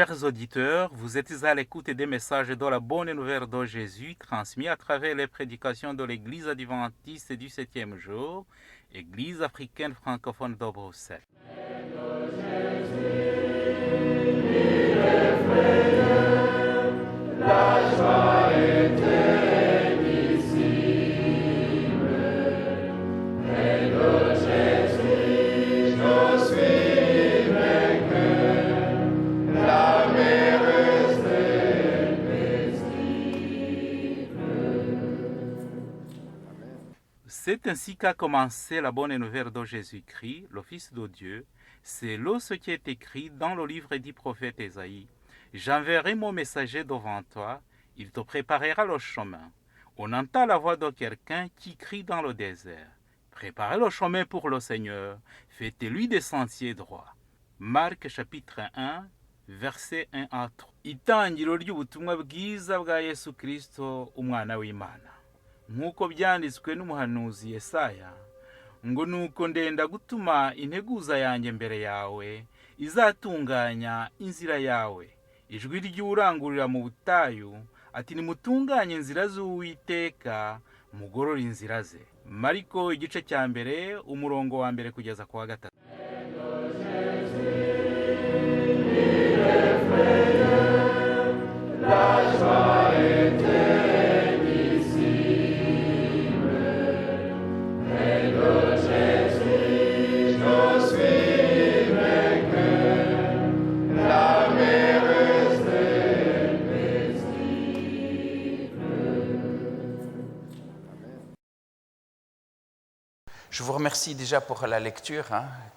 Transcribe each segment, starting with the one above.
Chers auditeurs, vous êtes à l'écoute des messages de la bonne nouvelle de Jésus transmis à travers les prédications de l'Église adventiste du 7e jour, Église africaine francophone de Bruxelles. C'est ainsi qu'a commencé la bonne nouvelle de Jésus-Christ, le Fils de Dieu. C'est là ce qui est écrit dans le livre du prophète Ésaïe. J'enverrai mon messager devant toi, il te préparera le chemin. On entend la voix de quelqu'un qui crie dans le désert. Préparez le chemin pour le Seigneur, faites-lui des sentiers droits. Marc chapitre 1, verset 1 à 3. Itangiro ry'ubutumwa bwiza bwa Yesu Kristo, umwana w'Imana. Nk'uko byanditswe n'umuhanuzi Yesaya, ngo nuko ndenda gutuma integuza yanjye mbere yawe, izatunganya inzira yawe. Ijwi ry'urangurira mu butayu, ati nimutunganye inzira z'Uwiteka, mugorore inzira ze. Mariko igice cya mbere, umurongo wa mbere kugeza ku wa gatatu. Je vous remercie déjà pour la lecture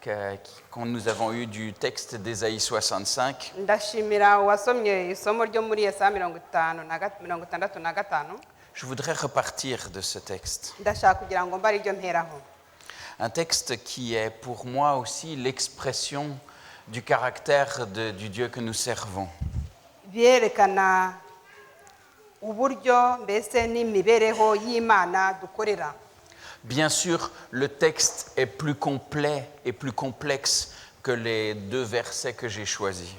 que nous avons eue du texte d'Ésaïe 65. Je voudrais repartir de ce texte. Un texte qui est pour moi aussi l'expression du caractère du Dieu que nous servons. Bien sûr, le texte est plus complet et plus complexe que les deux versets que j'ai choisis.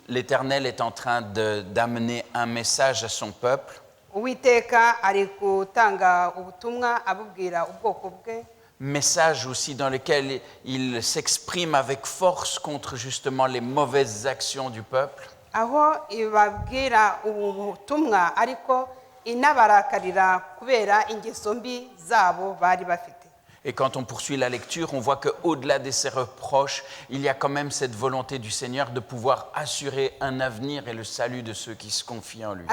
L'Éternel est en train d'amener un message à son peuple. Message aussi dans lequel il s'exprime avec force contre justement les mauvaises actions du peuple. Et quand on poursuit la lecture, on voit qu'au-delà de ces reproches, il y a quand même cette volonté du Seigneur de pouvoir assurer un avenir et le salut de ceux qui se confient en lui.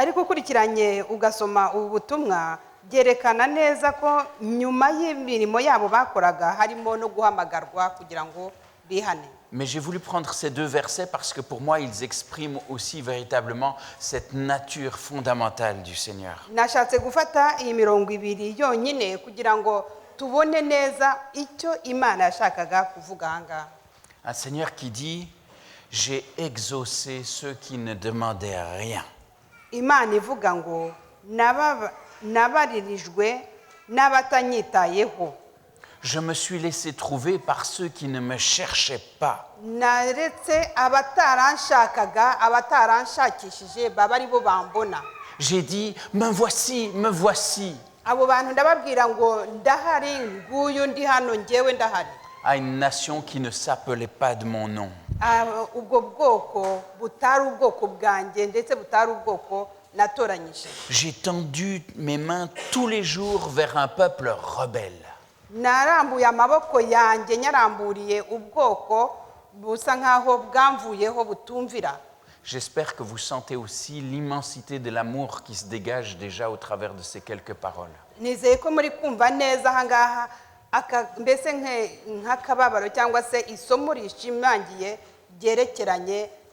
Mais j'ai voulu prendre ces deux versets parce que pour moi, ils expriment aussi véritablement cette nature fondamentale du Seigneur. Un Seigneur qui dit « J'ai exaucé ceux qui ne demandaient rien ». Je me suis laissé trouver par ceux qui ne me cherchaient pas. J'ai dit, me voici, me voici. À une nation qui ne s'appelait pas de mon nom. J'ai tendu mes mains tous les jours vers un peuple rebelle. J'espère que vous sentez aussi l'immensité de l'amour qui se dégage déjà au travers de ces quelques paroles.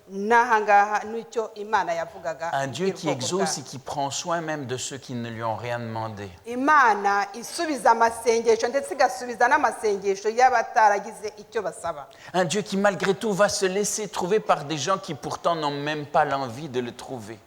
Un Dieu qui exauce et qui prend soin même de ceux qui ne lui ont rien demandé. Un Dieu qui malgré tout va se laisser trouver par des gens qui pourtant n'ont même pas l'envie de le trouver.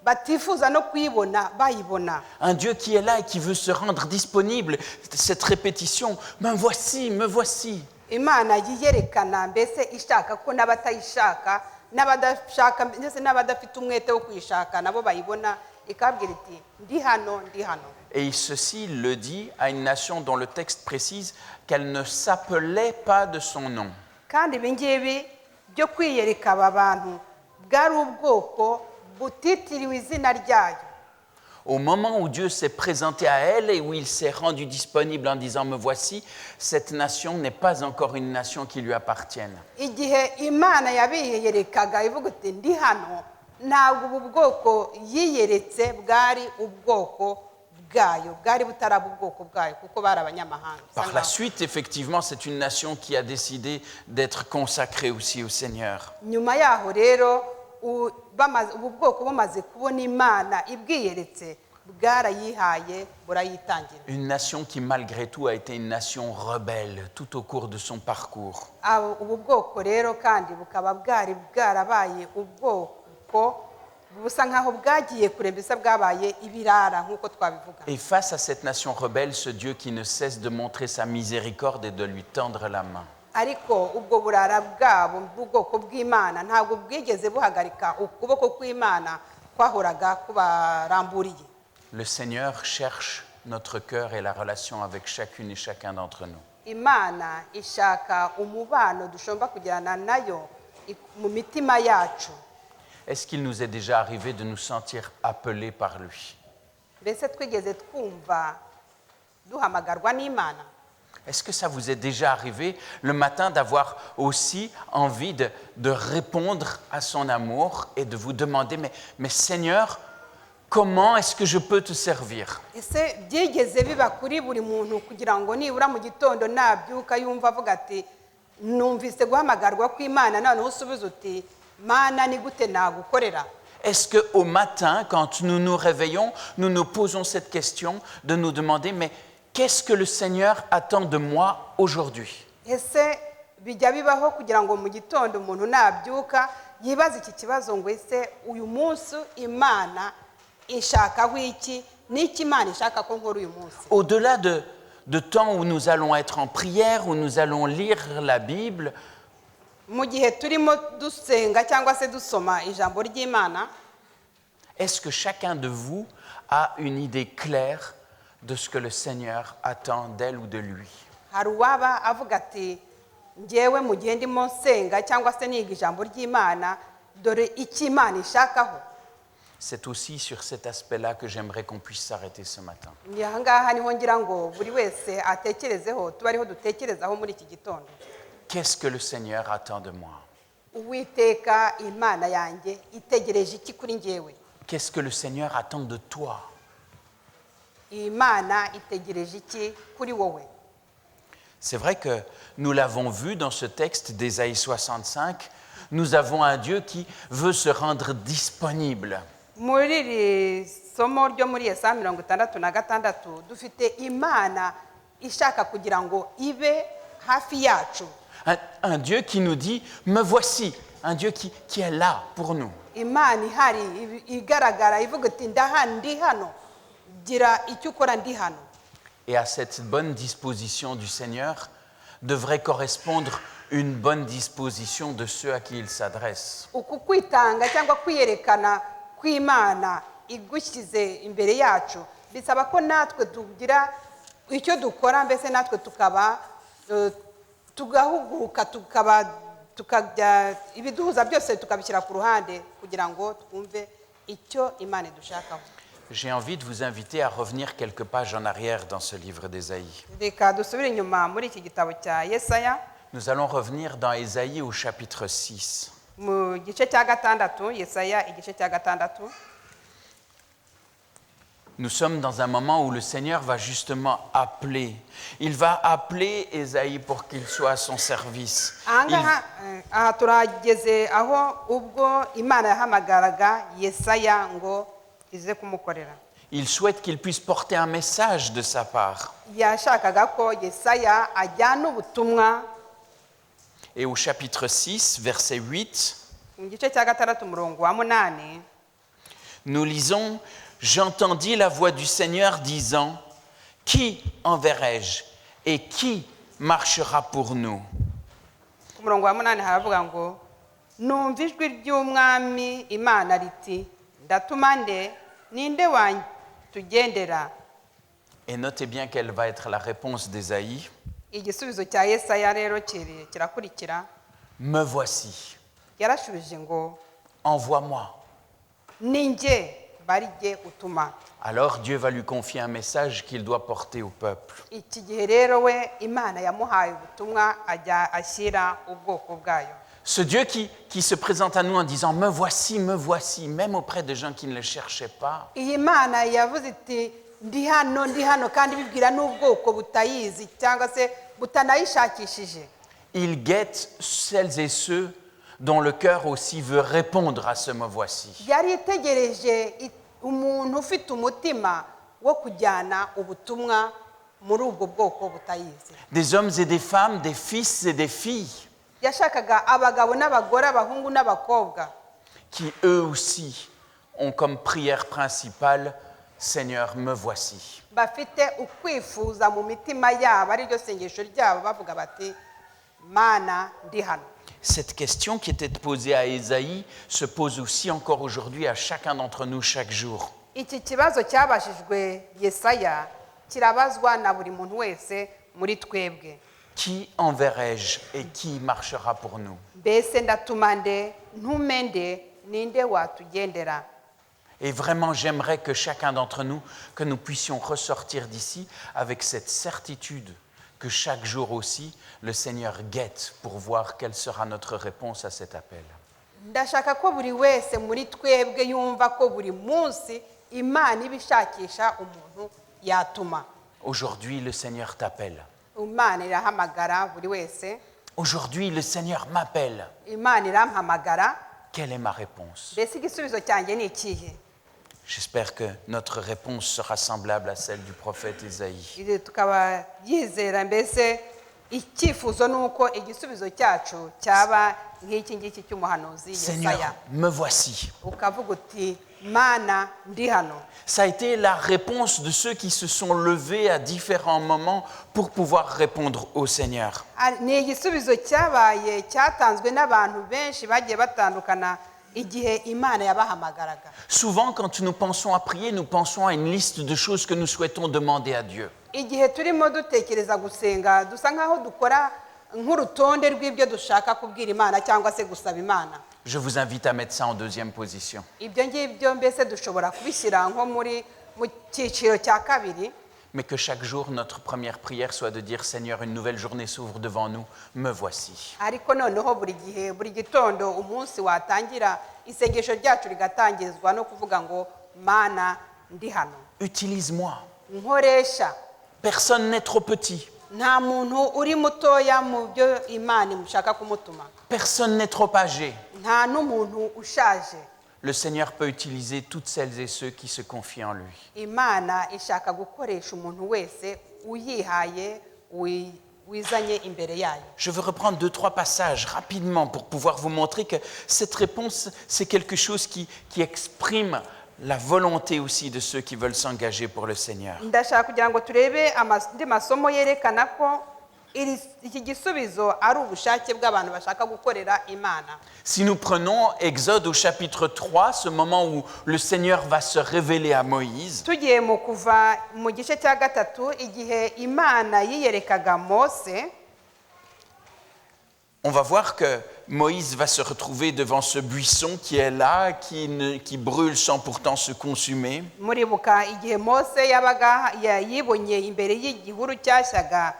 batifuza no kuyibona bayibona. Un Dieu qui est là et qui veut se rendre disponible. Cette répétition, me voici, me voici. Imana yiyerekana mbese ishaka ko n'abatayishaka n'abadashaka ndetse n'abadafite umwete wo kuyishaka nabo bayibona ikabwira iti ndi hano ndi hano. Et ceci le dit à une nation dont le texte précise qu'elle ne s'appelait pas de son nom. Kandi ibi ngibi byo kwiyereka aba bantu bwari ubwoko butitiriwe izina ryayo. Au moment où Dieu s'est présenté à elle et où il s'est rendu disponible en disant « Me voici », cette nation n'est pas encore une nation qui lui appartienne. Igihe Imana yabiyerekaga ivuga iti ndi hano ntabwo ubu bwoko yiyeretse bwari ubwoko bwayo bwari butaraba ubwoko bwayo kuko bari abanyamahanga. Par la suite, effectivement, c'est une nation qui a décidé d'être consacrée aussi au Seigneur. Nyuma yaho rero ubu bwoko bumaze kubona Imana ibwiyeretse bwarayihaye burayitangira. Une nation qui malgré tout a été une nation rebelle tout au cours de son parcours. Ubu bwoko rero kandi bukaba bwari bwarabaye ubwoko busa nkaho bwagiye kure mbese bwabaye ibirara nk'uko twabivuga. Et face à cette nation rebelle, ce Dieu qui ne cesse de montrer sa miséricorde et de lui tendre la main. Ariko ubwo burara bwabo bw'ubwoko bw'Imana ntabwo bwigeze buhagarika ukuboko kw'Imana kwahoraga kubaramburiye. Le Seigneur cherche notre cœur et la relation avec chacune et chacun d'entre nous. Imana ishaka umubano dushobora kugirana nayo mu mitima yacu. Est-ce qu'il nous est déjà arrivé de nous sentir appelés par lui? Mbese twigeze twumva duhamagarwa n'Imana? Est-ce que ça vous est déjà arrivé le matin d'avoir aussi envie de répondre à son amour et de vous demander mais Seigneur, comment est-ce que je peux te servir? Ese byigeze biba kuri buri muntu kugira ngo nibura mu gitondo nabyuka yumva avuga ati numvise guhamagarwa kw'Imana noneho usubiza uti Mana ni gute nagukorera? Est-ce qu'au matin, quand nous nous réveillons, nous nous posons cette question de nous demander mais qu'est-ce que le Seigneur attend de moi aujourd'hui? Ese bijya bibaho kugira ngo mu gitondo umuntu nabyuka yibaza iki kibazo ngo ese uyu munsi Imana ishakaho iki n'iki Imana ishaka ko nkora uyu munsi? Au-delà de temps où nous allons être en prière, où nous allons lire la Bible, mu gihe turimo dusenga cyangwa se dusoma ijambo ry'Imana, est-ce que chacun de vous a une idée claire de ce que le Seigneur attend d'elle ou de lui? hari uwaba avuga ati ngewe mu gihe ndimo nsenga cyangwa se niga ijambo ry'Imana dore iki Imana ishakaho? C'est aussi sur cet aspect-là que j'aimerais qu'on puisse s'arrêter ce matin. Ni aha ngaha niho ngira ngo buri wese atekerezeho tuba ariho dutekerezaho muri iki gitondo. Qu'est-ce que le Seigneur attend de moi? Uwiteka Imana yanjye itegereje iki kuri ngewe? Qu'est-ce que le Seigneur attend de toi? Imana itegereje iki kuri wowe? C'est vrai que nous l'avons vu dans ce texte d'Ésaïe 65, nous avons un Dieu qui veut se rendre disponible. Muri iri somo ryo muri Yesaya 66 dufite Imana ishaka kugira ngo ibe hafi yacu. Un Dieu qui nous dit « Me voici », un Dieu qui est là pour nous. Imana ihari igaragara ivuga iti ndahano ndi hano gira icyo ukora ndi hano. Et à cette bonne disposition du Seigneur devrait correspondre une bonne disposition de ceux à qui il s'adresse. Uku kwitanga cyangwa kwiyerekana kw'Imana igushyize imbere yacu bisaba ko natwe tugira icyo dukora mbese natwe tukaba tugahuguka tukajya ibiduhuza byose tukabishyira ku ruhande kugira ngo twumve icyo Imana idushakaho. J'ai envie de vous inviter à revenir quelques pages en arrière dans ce livre d'Ésaïe. Reka dusubire inyuma muri iki gitabo cya Yesaya. Nous allons revenir dans Ésaïe au chapitre 6. Mu gice cya gatandatu, Yesaya igice cya gatandatu. Nous sommes dans un moment où le Seigneur va justement appeler. Il va appeler Ésaïe pour qu'il soit à son service. Aha turageze aho ubwo Imana yahamagaraga Yesaya ngo ize kumukorera. Il souhaite qu'il puisse porter un message de sa part. Yashakaga ko Yesaya ajyana ubutumwa. Et au chapitre 6, verset 8, mu gice cya gatandatu umurongo wa 8, Nous lisons, j'entendis la voix du Seigneur disant, qui enverrai-je et qui marchera pour nous? ku murongo wa 8 haravuga ngo numva ijwi ry'umwami imana riti ndatuma nde ninde wantugendera. Et notez bien quelle va être la réponse d'Ésaïe. Igisubizo cya Yesaya rero kirakurikira. Me voici, Yarashubije ngo envoie-moi. ni njye barijye utuma. Alors Dieu va lui confier un message qu'il doit porter au peuple. Iki gihe rero we Imana yamuhaye ubutumwa ajya ashyira ubwoko bwayo. Ce Dieu qui se présente à nous en disant me voici, même auprès de gens qui ne le cherchaient pas. Iyi Mana yavuze iti ndi hano kandi bibwira n'ubwoko butayizi cyangwa se butanayishakishije. Il guette celles et ceux dont le cœur aussi veut répondre à ce me voici. Yari itegereje umuntu ufite umutima wo kujyana ubutumwa muri ubwo bwoko butayizi. Des hommes et des femmes, des fils et des filles Yashakaga abagabo n'abagore, abahungu n'abakobwa qui eux aussi ont comme prière principale Seigneur, me voici. bafite ukwifuza mu mitima yabo ari ryo sengesho ryabo bavuga bati Mana ndi hano. Cette question qui était posée à Ésaïe se pose aussi encore aujourd'hui à chacun d'entre nous chaque jour. Iki kibazo cyabashijwe Yesaya kirabazwa na buri muntu wese muri twebwe. Qui enverrai-je et qui marchera pour nous? Mbese ndatuma nde ntume nde ninde watugendera. Et vraiment, j'aimerais que chacun d'entre nous, que nous puissions ressortir d'ici avec cette certitude que chaque jour aussi, le Seigneur guette pour voir quelle sera notre réponse à cet appel. Ndashaka ko buri wese muri twebwe yumva ko buri munsi Imana ibishakisha umuntu yatuma. Aujourd'hui, le Seigneur t'appelle. Imana irahamagara buri wese. Aujourd'hui, le Seigneur m'appelle. Imana irampamagara. Quelle est ma réponse? Mbese igisubizo cyanjye ni ikihe? J'espère que notre réponse sera semblable à celle du prophète Ésaïe. Iri tukaba yizera mbese icyifuzo nuko igisubizo cyacu cyaba nk'iki ngiki cy'umuhanuzi Seigneur, Yesaya. me voici. Ukavuga uti Mana ndi hano. Ça a été la réponse de ceux qui se sont levés à différents moments pour pouvoir répondre au Seigneur. Ni igisubizo cyabaye cyatanzwe n'abantu benshi bagiye batandukana igihe Imana yabahamagaraga. Souvent, quand nous pensons à prier, nous pensons à une liste de choses que nous souhaitons demander à Dieu. Igihe turimo dutekereza gusenga dusa nkaho dukora nk'urutonde rw'ibyo dushaka kubwira Imana cyangwa se gusaba Imana. Je vous invite à mettre ça en deuxième position. Ibyo ngibyo mbese dushobora kubishyira nko mu cyiciro cya kabiri. Mais que chaque jour, notre première prière soit de dire « Seigneur, une nouvelle journée s'ouvre devant nous, me voici. Ariko noneho buri gitondo umunsi watangira isengesho ryacu rigatangirizwa no kuvuga ngo Mana ndi hano. Utilise-moi. Nkoresha. Personne n'est trop petit. Nta muntu uri mutoya mu byo Imana imushaka kumutuma. Personne n'est trop âgé. Nta n'umuntu ushaje. Le Seigneur peut utiliser toutes celles et ceux qui se confient en lui. Imana ishaka gukoresha umuntu wese uyihaye wizanye imbere yayo. Je veux reprendre 2-3 passages rapidement pour pouvoir vous montrer que cette réponse, c'est quelque chose qui exprime la volonté aussi de ceux qui veulent s'engager pour le Seigneur. Ndashaka kugira ngo turebe andi masomo yerekana ko iki gisubizo ari ubushake bw'abantu bashaka gukorera Imana. Si nous prenons Exode au chapitre 3, ce moment où le Seigneur va se révéler à Moïse, Tugiye mu kuva mu gice cya gatatu igihe Imana yiyerekaga Mose, on va voir que Moïse va se retrouver devant ce buisson qui est là, qui brûle sans pourtant se consumer. muribuka igihe Mose yabaga yibonye imbere y'igihuru cyashyaga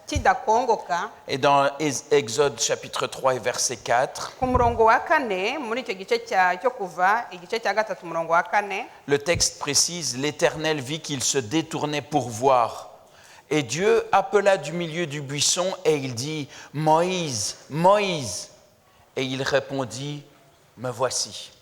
kidakongoka. Et dans Exode chapitre 3 et verset 4, Ku murongo wa 4 muri icyo gice cyo kuva igice cya gatatu umurongo wa 4, le texte précise, l'Éternel vit qu'il se détournait pour voir. Et Dieu appela du milieu du buisson et il dit, Moïse, Moïse. Et il répondit, me voici,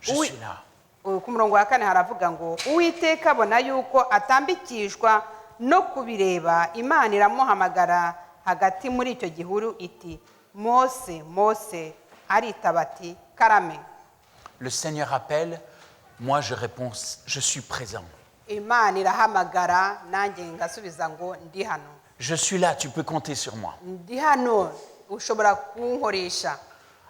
je Oui. suis là. ku murongo wa 4 haravuga ngo Uwiteka abona yuko atambikishwa no kubireba, Imana iramuhamagara hagati muri icyo gihuru iti Mose, Mose, aritaba ati karame. Le Seigneur appelle moi je réponds, je suis présent. imana irahamagara nanjye ngasubiza ngo ndi hano. Je suis là, tu peux compter sur moi. Ndi hano ushobora kunkoresha.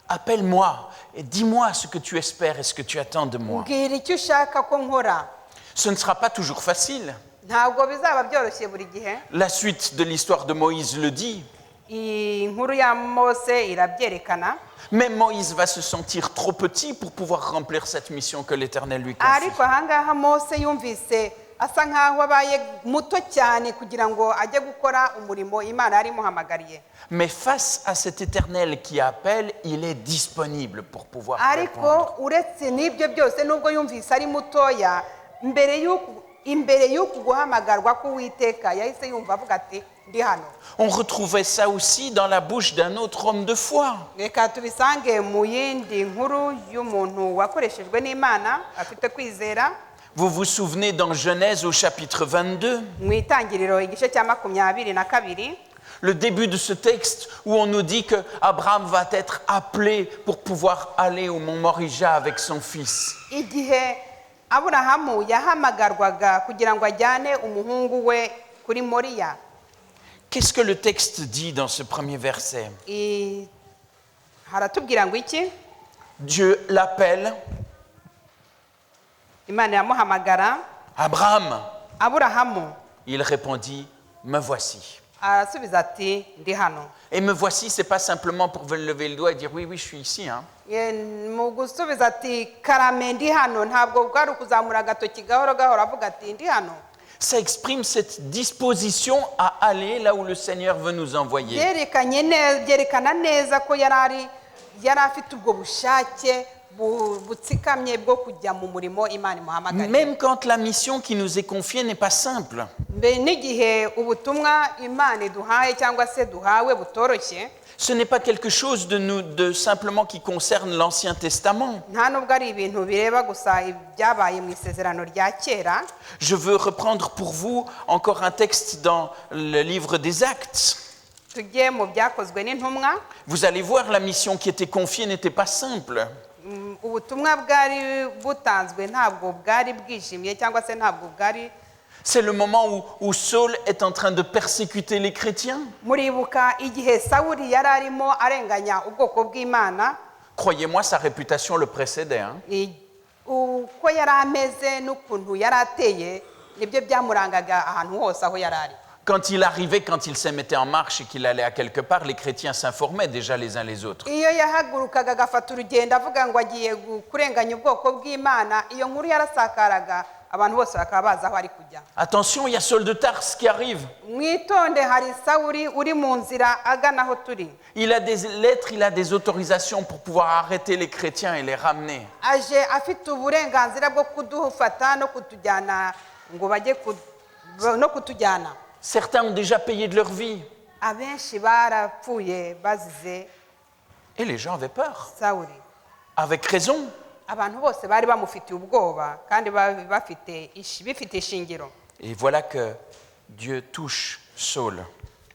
Appelle-moi et dis-moi ce que tu espères et ce que tu attends de moi. Mbwira icyo ushaka ko nkora. Ce ne sera pas toujours facile. Ntabwo bizaba byoroshye buri gihe. La suite de l'histoire de Moïse le dit. Inkuru ya Mose irabyerekana. Mais Moïse va se sentir trop petit pour pouvoir remplir cette mission que l'Éternel lui confie. Ariko ahangaha Mose yumvise asa nkaho abaye muto cyane kugira ngo ajye gukora umurimo Imana yari imuhamagariye. Mais face à cet Éternel qui appelle, il est disponible pour pouvoir Ariko répondre. uretse n'ibyo byose nubwo yumvise ari mutoya imbere y'uku guhamagarwa k'Uwiteka yahise yumva avuga ati ndi hano. On retrouvait ça aussi dans la bouche d'un autre homme de foi. Reka tubisange mu yindi nkuru y'umuntu wakoreshejwe n'Imana afite kwizera. Vous vous souvenez dans Genèse au chapitre 22, Mu itangiriro igice cya 22, le début de ce texte où on nous dit que Abraham va être appelé pour pouvoir aller au mont Morija avec son fils. igihe Aburahamu yahamagarwaga kugira ngo ajyane umuhungu we kuri Moriya. Qu'est-ce que le texte dit dans ce premier verset? Haratubwira ngo iki? Dieu l'appelle, Imana yamuhamagara. Abraham. Aburahamu Il répondit, me voici. arasubiza ati ndi hano. Et me voici, c'est pas simplement pour lever le doigt et dire oui, oui, je suis ici. Hein. Mu gusubiza ati karame ndi hano ntabwo bwari ukuzamura agatoki gahoro gahoro avuga ati ndi hano. Ça exprime cette disposition à aller là où le Seigneur veut nous envoyer. Byerekana neza ko yari afite ubwo bushake butsikamye bwo kujya mu murimo Imana imuhamagariye. Même quand la mission qui nous est confiée n'est pas simple. N'igihe ubutumwa Imana iduhaye cyangwa se duhawe butoroshye. Ce n'est pas quelque chose de simplement qui concerne l'Ancien Testament. Nta nubwo ari ibintu bireba gusa ibyabaye mu isezerano rya kera. Je veux reprendre pour vous encore un texte dans le livre des Actes. Tujye mu byakozwe n'intumwa. Vous allez voir, la mission qui était confiée n'était pas simple. Ubutumwa bwari butanzwe ntabwo bwari bwishimiye cyangwa se ntabwo bwari. C'est le moment où Saul est en train de persécuter les chrétiens. Muribuka igihe Sawuli yari arimo arenganya ubwoko bw'Imana. Croyez-moi, sa réputation le précédait. Hein? Uko yari ameze n'ukuntu yari ateye nibyo byamurangaga ahantu hose aho yari ari. Quand il arrivait, quand il se mettait en marche et qu'il allait à quelque part, les chrétiens s'informaient déjà les uns les autres. Iyo yahagurukaga agafata urugendo avuga ngo agiye kurenganya ubwoko bw'Imana, iyo nkuru yarasakaraga abantu bose bakaba bazi aho ari kujya. Attention, il y a Saul de Tarse qui arrive. Mwitonde, hari Sawuli uri mu nzira agana aho turi. Il a des lettres, il a des autorisations pour pouvoir arrêter les chrétiens et les ramener. Aje afite uburenganzira bwo kudufata no kutujyana ngo bajye no kutujyana. Certains ont déjà payé de leur vie. Abenshi barapfuye bazize. Et les gens avaient peur. Sawuli. Avec raison. Abantu bose bari bamufitiye ubwoba kandi bifite ishingiro. Et voilà que Dieu touche Saul.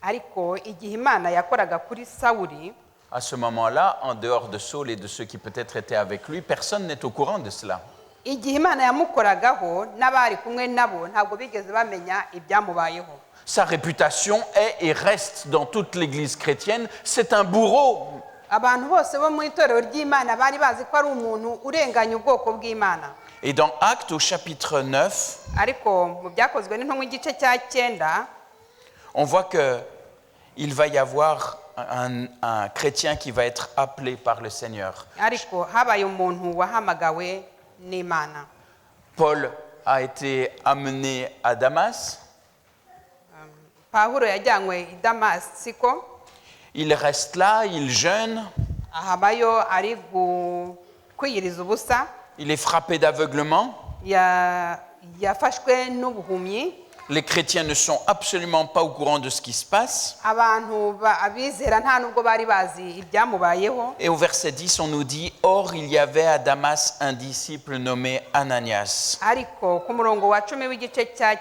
Ariko igihe Imana yakoraga kuri Sawuli, à ce moment-là, en dehors de Saul et de ceux qui peut-être étaient avec lui, personne n'est au courant de cela. Igihe Imana yamukoragaho n'abari kumwe nabo ntabwo bigeze bamenya ibyamubayeho. Sa réputation est et reste dans toute l'Église chrétienne, c'est un bourreau. Abantu bose bo mu itorero ry'Imana bari bazi ko ari umuntu urenganya ubwoko bw'Imana. Et dans Actes au chapitre 9, Ariko mu byakozwe n'intumwa igice cya 9, on voit qu'il va y avoir un chrétien qui va être appelé par le Seigneur. Ariko habaye umuntu wahamagawe n'Imana. Paul a été amené à Damas. Pawulo yajyanywe i Damasiko. Il reste là, il jeûne. Ahabayo ari kwiyiriza ubusa. Il est frappé d'aveuglement. Yafashwe n'ubuhumyi. Les chrétiens ne sont absolument pas au courant de ce qui se passe. Abantu abizera nta nubwo bari bazi ibyamubayeho. Et au verset 10, on nous dit « Or, il y avait à Damas un disciple nommé Ananias. » Ariko ku murongo wa 10 w'igice cya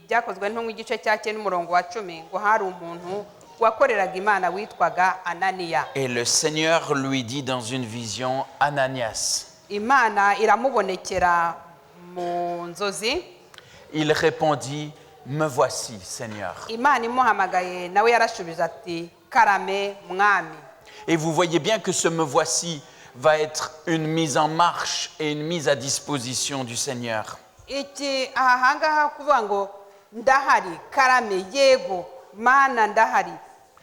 byakozwe n'intumwa igice cya 9 n'umurongo wa 10 ngo hari umuntu wakoreraga Imana witwaga Ananiya. Et le Seigneur lui dit dans une vision « Ananias. » imana iramubonekera mu nzozi. Il répondit, me voici, Seigneur. Imana imuhamagaye nawe yarashubije ati karame mwami. Et vous voyez bien que ce me voici va être une mise en marche et une mise à disposition du Seigneur. Iki ahangaha kuvuga ngo ndahari karame yego mana ndahari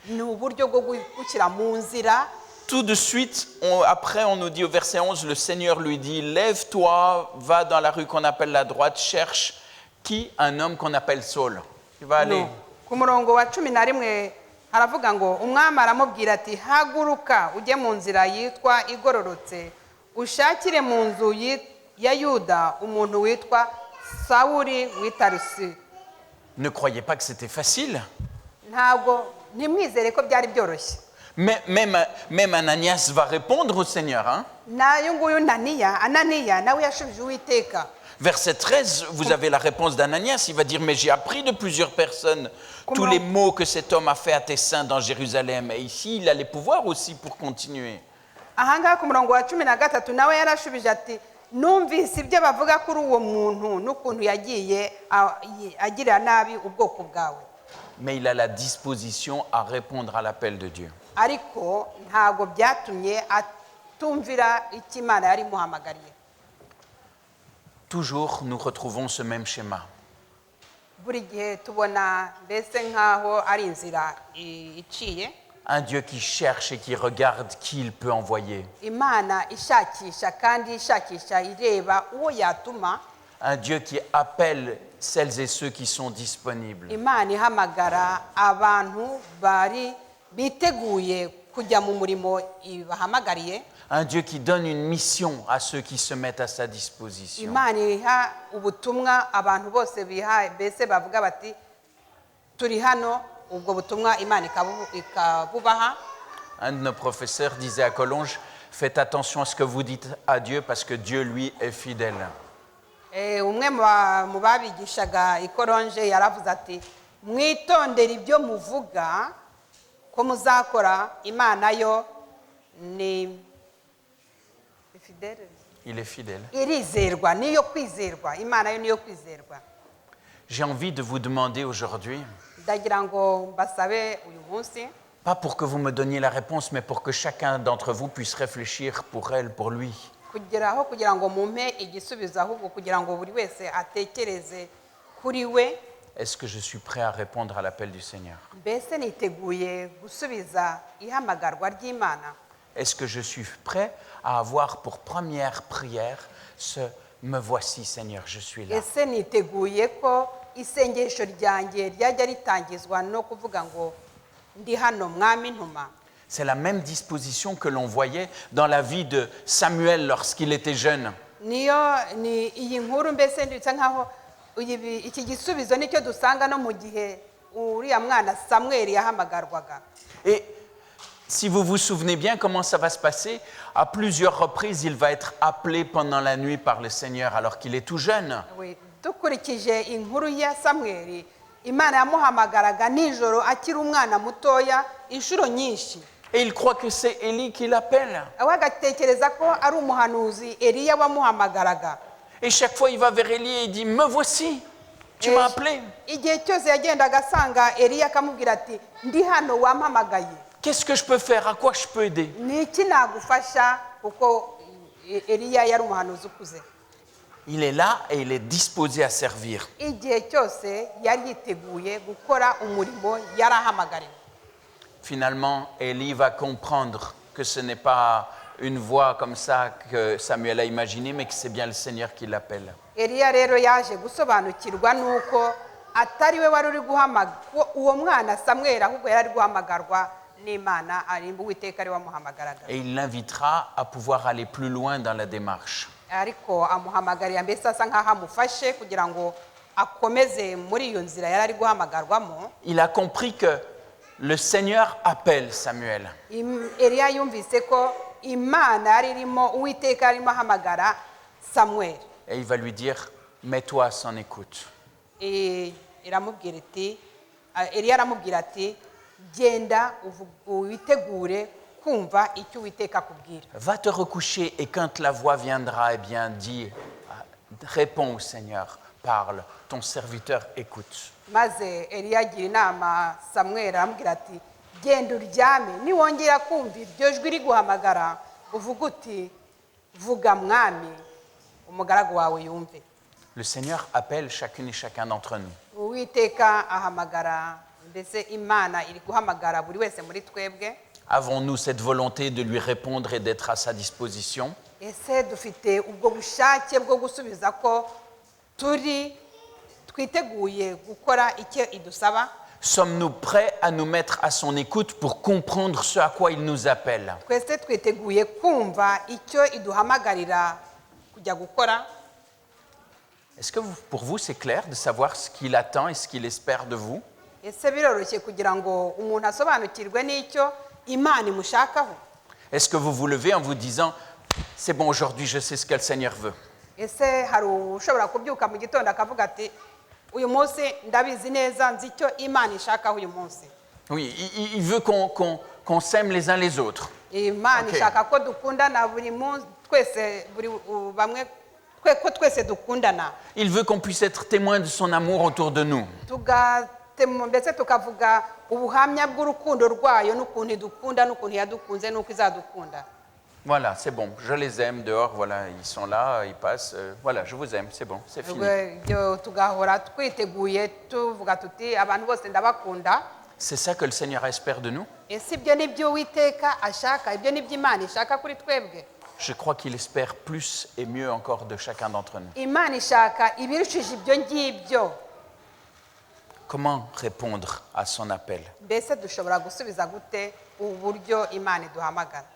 ni uburyo bwo gushyira mu nzira. Tout de suite, après on nous dit au verset 11, le Seigneur lui dit, lève-toi, va dans la rue qu'on appelle la droite, cherche qui? Un homme qu'on appelle Saul. Tu vas aller. No. Ku murongo wa 11 haravuga ngo umwami aramubwira ati haguruka ujye mu nzira yitwa igororotse ushakire mu nzu ya Yuda umuntu witwa Sawuli w'Itarusi. Ne croyez pas que c'était facile. Ntabwo ntimwizere ko byari byoroshye. Même Ananias va répondre au Seigneur. Hein? Nayo nguyu Ananiya nawe yashubije Uwiteka. Verset 13, vous avez la réponse d'Ananias. Il va dire, mais j'ai appris de plusieurs personnes tous les maux que cet homme a fait à tes saints dans Jérusalem. Et ici, il a les pouvoirs aussi pour continuer. Ahangaha ku murongo wa 13 nawe yarashubije ati numvise ibyo bavuga kuri uwo muntu n'ukuntu yagiye agirira nabi ubwoko bwawe. Mais il a la disposition à répondre à l'appel de Dieu. Ariko ntabwo byatumye atumvira icyo Imana yari imuhamagariye. Toujours, nous retrouvons ce même schéma. Buri gihe tubona mbese nk'aho ari inzira iciye. Un Dieu qui cherche et qui regarde qui il peut envoyer. Imana ishakisha kandi ishakisha ireba uwo yatuma. Un Dieu qui appelle celles et ceux qui sont disponibles. Imana ihamagara abantu bari biteguye kujya mu murimo ibahamagariye. Un Dieu qui donne une mission à ceux qui se mettent à sa disposition. Imana iha ubutumwa abantu bose biha mbese bavuga bati turi hano ubwo butumwa Imana ikabubaha. Un de nos professeurs disait à Collonges, faites attention à ce que vous dites à Dieu parce que Dieu, lui, est fidèle. Umwe mu babigishaga ikoronje yaravuze ati mwitondere ibyo muvuga ko muzakora Imana yo ni fidèle. Il est fidèle. Irizerwa niyo kwizerwa Imana yo niyo kwizerwa. J'ai envie de vous demander aujourd'hui, Ndagira ngo mbasabe uyu munsi pas pour que vous me donniez la réponse, mais pour que chacun d'entre vous puisse réfléchir pour elle, pour lui. kugira ngo mumpe igisubizo ahubwo kugira ngo buri wese atekereze kuri we. Est-ce que je suis prêt à répondre à l'appel du Seigneur? Mbese niteguye gusubiza ihamagarwa ry'Imana. Est-ce que je suis prêt à avoir pour première prière ce « Me voici Seigneur, je suis là ». Ese niteguye ko isengesho ryanjye ryajya ritangizwa no kuvuga ngo ndi hano mwami ntuma. C'est la même disposition que l'on voyait dans la vie de Samuel lorsqu'il était jeune. Niyo ni iyi nkuru mbese nditsa nkaho iki gisubizo nicyo dusanga no mu gihe uriya mwana Samweli yahamagarwaga. Et si vous vous souvenez bien comment ça va se passer, à plusieurs reprises, il va être appelé pendant la nuit par le Seigneur alors qu'il est tout jeune. Dukurikije inkuru ya Samweli, Imana yamuhamagaraga nijoro akiri umwana mutoya inshuro nyinshi. Et il croit que c'est Élie qui l'appelle. Agatekereza ko ari umuhanuzi Eliya wamuhamagaraga. Et chaque fois, il va vers Élie et il dit « Me voici, tu m'as appelé. Igihe cyose yagendaga asanga Eliya akamubwira ati ndi hano wampamagaye. Qu'est-ce que je peux faire? À quoi je peux aider ?» Ni iki nagufasha kuko Eliya yari umuhanuzi ukuze. Il est là et il est disposé à servir. Igihe cyose yari yiteguye gukora umurimo yarahamagariwe. Finalement, Élie va comprendre que ce n'est pas une voix comme ça que Samuel a imaginé, mais que c'est bien le Seigneur qui l'appelle. Eliya rero yaje gusobanukirwa nuko atari we wari uri guhamagara uwo mwana Samweli ahubwo yari guhamagarwa n'Imana ari Uwiteka ari wamuhamagaraga. Et il l'invitera à pouvoir aller plus loin dans la démarche. Ariko amuhamagarira mbese asa nkaho amufashe kugira ngo akomeze muri iyo nzira yari ari guhamagarwamo. Il a compris que le Seigneur appelle Samuel. Eliya yumvise ko Imana yari irimo Uwiteka arimo ahamagara Samweli. Et il va lui dire, mets-toi sans écoute. Eliya aramubwira ati genda witegure kumva icyo uwiteka akubwira. Va te recoucher et quand la voix viendra, eh bien, dis, réponds au Seigneur, parle, ton serviteur écoute. Maze Eliya agira inama Samweli aramubwira ati genda uryame niwongera kumva iryo jwi riguhamagara uvuga uti vuga mwami umugaragu wawe yumve. Le Seigneur appelle chacune et chacun d'entre nous. Uwiteka ahamagara mbese Imana iri guhamagara buri wese muri twebwe. Avons-nous cette volonté de lui répondre et d'être à sa disposition? Ese dufite ubwo bushake bwo gusubiza ko twiteguye gukora icyo idusaba? Sommes-nous prêts à nous mettre à son écoute pour comprendre ce à quoi il nous appelle? Twese twiteguye kumva icyo iduhamagarira kujya gukora? Est-ce que pour vous, c'est clair de savoir ce qu'il attend et ce qu'il espère de vous? Ese biroroshye kugira ngo umuntu asobanukirwe n'icyo Imana imushakaho? Est-ce que vous vous levez en vous disant « C'est bon, aujourd'hui, je sais ce que le Seigneur veut ». Ese hari ushobora kubyuka mu gitondo akavuga ati uyu munsi ndabizi neza nzi icyo Imana ishakaho uyu munsi? Oui, il veut qu'on s'aime les uns les autres. Imana ishaka ko dukundana buri munsi twese bamwe ko twese dukundana. Il veut qu'on puisse être témoin de son amour autour de nous. Mbese tukavuga ubuhamya bw'urukundo rwayo n'ukuntu idukunda n'ukuntu yadukunze n'uko izadukunda. Voilà, c'est bon, je les aime dehors, voilà, ils sont là, ils passent, voilà, je vous aime, c'est bon, c'est fini. Tugahora twiteguye tuvuga tuti abantu bose ndabakunda. C'est ça que le Seigneur espère de nous. Ese ibyo nibyo Uwiteka ashaka, ibyo nibyo Imana ishaka kuri twebwe? Je crois qu'il espère plus et mieux encore de chacun d'entre nous. Imana ishaka ibirushije ibyo ngibyo. Comment répondre à son appel? Mbese dushobora gusubiza gute uburyo Imana iduhamagara?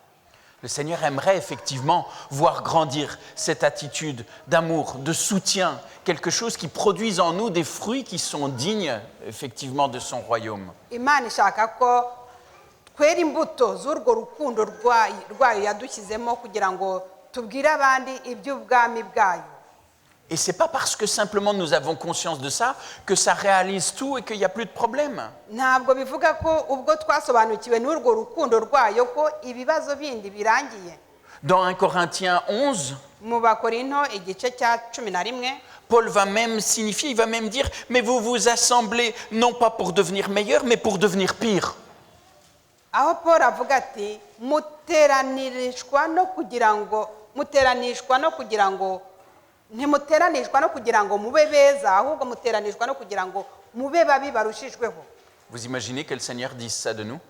Le Seigneur aimerait effectivement voir grandir cette attitude d'amour, de soutien, quelque chose qui produise en nous des fruits qui sont dignes effectivement de son royaume. Imana ishaka ko twera imbuto z'urwo rukundo rwayo yadushyizemo kugira ngo tubwire abandi iby'ubwami bwayo. Et ce n'est pas parce que simplement nous avons conscience de ça que ça réalise tout et qu'il n'y a plus de problème. Ntabwo bivuga ko ubwo twasobanukiwe n'urwo rukundo rwayo ko ibibazo bindi birangiye. Dans 1 Corinthiens 11, Mu Bakorinto igice cya 11, Paul va même signifier, il va même dire, mais vous vous assemblez non pas pour devenir meilleur, mais pour devenir pire. aho Paul avuga ati muteranishwa no kugira ngo ntimuteranishwa no kugira ngo mube beza ahubwo muteranishwa no kugira ngo mube babi barushijweho. Vous imaginez que le Seigneur dise ça de nous?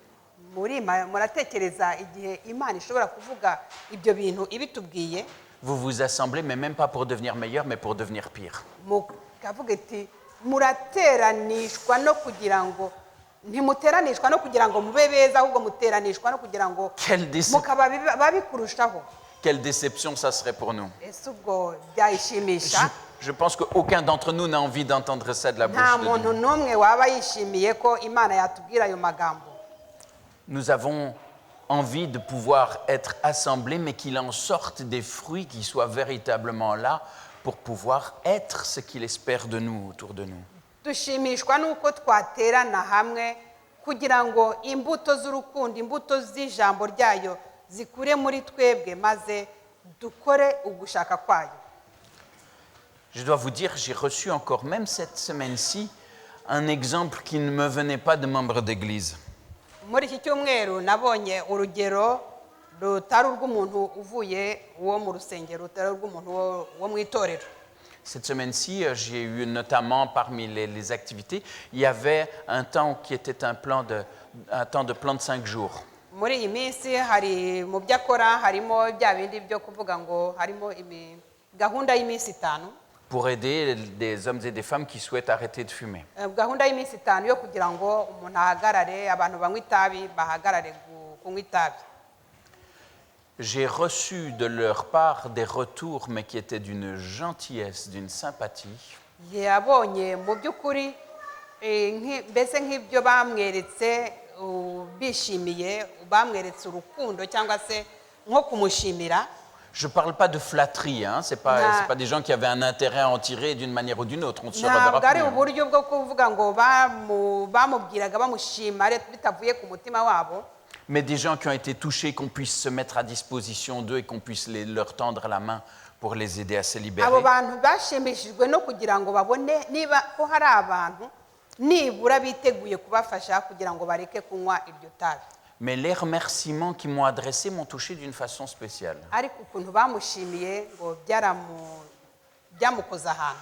Muratekereza igihe Imana ishobora kuvuga ibyo bintu ibitubwiye? Vous vous assemblez, mais même pas pour devenir meilleur, mais pour devenir pire. Mukavuga iti murateranishwa no kugira ngo ntimuteranishwa no kugira ngo mube beza ahubwo muteranishwa no kugira ngo mukaba babi kurushaho. Quelle déception ça serait pour nous. Ese ubwo byayishimisha? Je pense qu'aucun d'entre nous n'a envie d'entendre ça de la bouche Nta de muntu Dieu. n'umwe waba yishimiye ko Imana yatubwira ayo magambo. Nous avons envie de pouvoir être assemblés, mais qu'il en sorte des fruits qui soient véritablement là pour pouvoir être ce qu'il espère de nous, autour de nous. Dushimishwa nuko twaterana hamwe kugira ngo imbuto z'urukundo, imbuto z'ijambo ryayo zikure muri twebwe maze dukore ugushaka kwayo. Je dois vous dire, j'ai reçu encore, même cette semaine-ci, un exemple qui ne me venait pas de membres d'église. Muri iki cyumweru nabonye urugero rutari urw'umuntu uvuye wo mu rusengero, rutari urw'umuntu wo mu itorero. Cette semaine-ci, j'ai eu notamment parmi les activités, il y avait un temps qui était un temps de plan de 5 jours. Muri iyi minsi hari mu byo akora harimo bya bindi byo kuvuga ngo harimo gahunda y'iminsi 5 pour aider des hommes et des femmes qui souhaitent arrêter de fumer. Gahunda y'iminsi 5 yo kugira ngo umuntu ahagarare, abantu banywa itabi bahagarare kunywa itabi. J'ai reçu de leur part des retours, mais qui étaient d'une gentillesse, d'une sympathie. Yabonye mu by'ukuri mbese nk'ibyo bamweretse bishimiye, bamweretse urukundo cyangwa se nko kumushimira. Je ne parle pas de flatterie, hein? Ce n'est pas des gens qui avaient un intérêt à en tirer d'une manière ou d'une autre. On ne se reverra plus. mais des gens qui ont été touchés, qu'on puisse se mettre à disposition d'eux et qu'on puisse leur tendre la main pour les aider à se libérer. abo bantu bashimishijwe no kugira ngo babone niba ko hari abantu nibura biteguye kubafasha kugira ngo bareke kunywa iryo tabi. Mais les remerciements qu'ils m'ont adressés m'ont touché d'une façon spéciale. ariko ukuntu bamushimiye ngo byamukoze ahantu.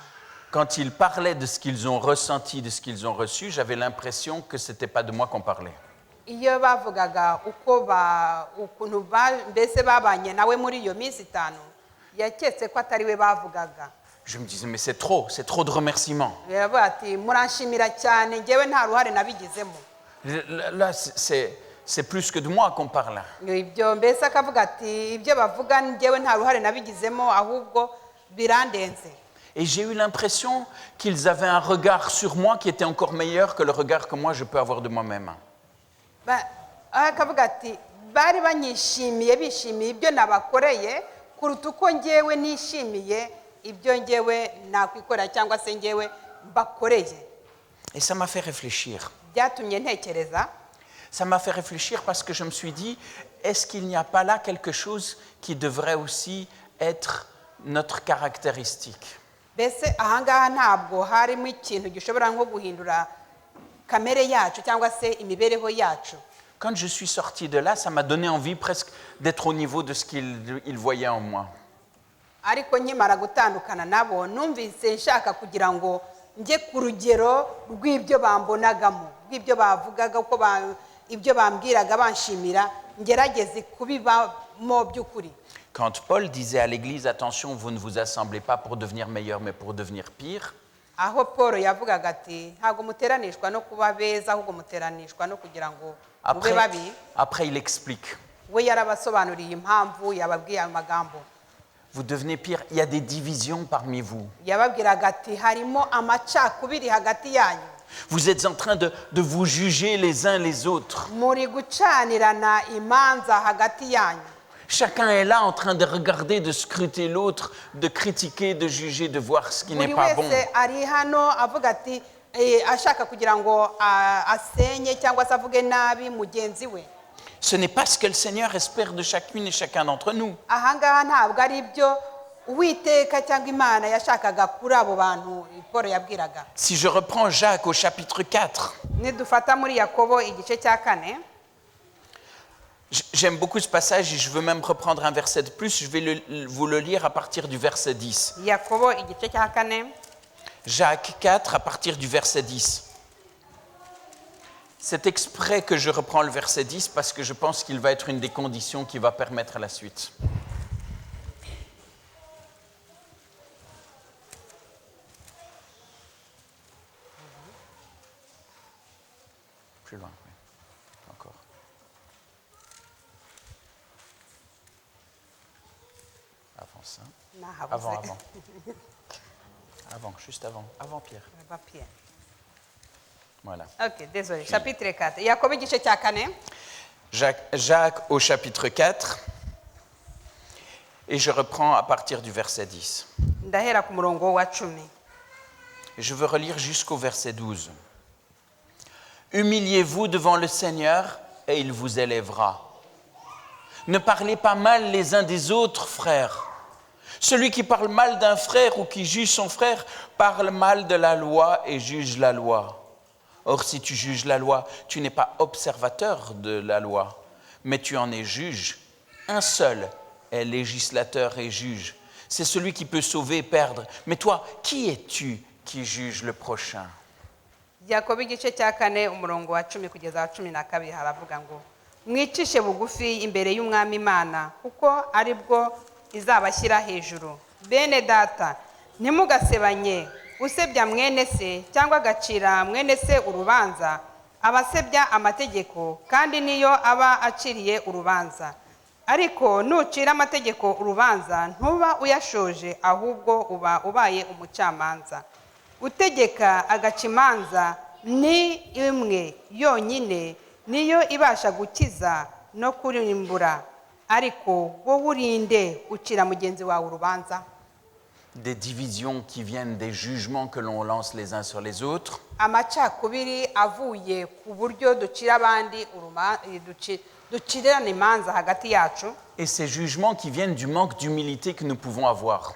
Quand ils parlaient de ce qu'ils ont ressenti, de ce qu'ils ont reçu, j'avais l'impression que ce n'était pas de moi qu'on parlait. iyo bavugaga ukuntu mbese babanye nawe muri iyo minsi itanu yaketse ko atari we bavugaga. Je me disais, mais c'est trop de remerciements. yaravuga ati muranshimira cyane njyewe nta ruhare nabigizemo. Là, c'est plus que de moi qu'on parle. ibyo mbese akavuga ati ibyo bavuga njyewe nta ruhare nabigizemo ahubwo birandenze. Et j'ai eu l'impression qu'ils avaient un regard sur moi qui était encore meilleur que le regard que moi je peux avoir de moi-même. akavuga ati bari banyishimiye bishimiye ibyo nabakoreye kuruta uko njyewe nishimiye ibyo njyewe nakwikorera cyangwa se njyewe mbakoreye. Et ça m'a fait réfléchir. byatumye ntekereza. Ça m'a fait réfléchir parce que je me suis dit, est-ce qu'il n'y a pas là quelque chose qui devrait aussi être notre caractéristique? mbese ahangaha ntabwo harimo ikintu gishobora nko guhindura kamere yacu cyangwa se imibereho yacu. Quand je suis sorti de là, ça m'a donné envie presque d'être au niveau de ce qu'ils voyaient en moi. ariko nkimara gutandukana nabo numvise nshaka kugira ngo njye ku rugero rw'ibyo bambonagamo rw'ibyo bavugaga uko ibyo bambwiraga banshimira ngerageze kubibamo by'ukuri. Quand Paul disait à l'Église, attention, vous ne vous assemblez pas pour devenir meilleur, mais pour devenir pire, aho Paul yavugaga ati ntabwo muteranishwa no kuba beza ahubwo muteranishwa no kugira ngo mube babi. après il explique. we yarabasobanuriye impamvu yababwiye ayo magambo. Vous devenez pire, il y a des divisions parmi vous. yababwiraga ati harimo amacakubiri hagati yanyu. Vous êtes en train de vous juger les uns les autres. muri gucanirana imanza hagati yanyu. Chacun est là en train de regarder, de scruter l'autre, de critiquer, de juger, de voir ce qui n'est buri pas bon. wese ari hano avuga ati ashaka kugira ngo asenye cyangwa se avuge nabi mugenzi we. Ce n'est pas ce que le Seigneur espère de chacune et chacun d'entre nous. ahangaha ntabwo ari byo uwiteka cyangwa imana yashakaga kuri abo bantu Paul yabwiraga. Si je reprends Jacques au chapitre 4, nidufata muri Yakobo igice cya 4, j'aime beaucoup ce passage et je veux même reprendre un verset de plus. Je vais vous le lire à partir du verset 10. Yakobo igice cya 4, Jacques 4 à partir du verset 10. C'est exprès que je reprends le verset 10 parce que je pense qu'il va être une des conditions qui va permettre la suite. Plus loin, oui. Encore. Avant ça. nahabuze. Avant, juste avant. Avant Pierre. Pierre. Voilà. Ok, désolé. Chapitre 4. Yakobo igice cya 4. Jacques au chapitre 4. Et je reprends à partir du verset 10. ndahera ku murongo wa 10. Et je veux relire jusqu'au verset 12. Humiliez-vous devant le Seigneur et il vous élèvera. Ne parlez pas mal les uns des autres, frères. Celui qui parle mal d'un frère ou qui juge son frère parle mal de la loi et juge la loi. Or, si tu juges la loi, tu n'es pas observateur de la loi, mais tu en es juge. Un seul est législateur et juge. C'est celui qui peut sauver et perdre. Mais toi, qui es-tu qui juge le prochain? Yakobo igice cya 4 umurongo wa 10 kugeza wa 12 haravuga ngo mwicishe bugufi imbere y'umwami Imana kuko ari bwo izabashyira hejuru. Bene data ntimugasebanye, usebya mwene se cyangwa agacira mwene se urubanza abasebya amategeko kandi niyo aba aciriye urubanza. Ariko nucira amategeko urubanza ntuba uyashoje ahubwo uba ubaye umucamanza. Utegeka agaca imanza ni imwe yonyine niyo ibasha gukiza no kurimbura. Ariko wowe urinde ucira mugenzi wawe urubanza. Des divisions qui viennent des jugements que l'on lance les uns sur les autres. amacakubiri avuye ku buryo ducira abandi ducirirane imanza hagati yacu. Et ces jugements qui viennent du manque d'humilité que nous pouvons avoir.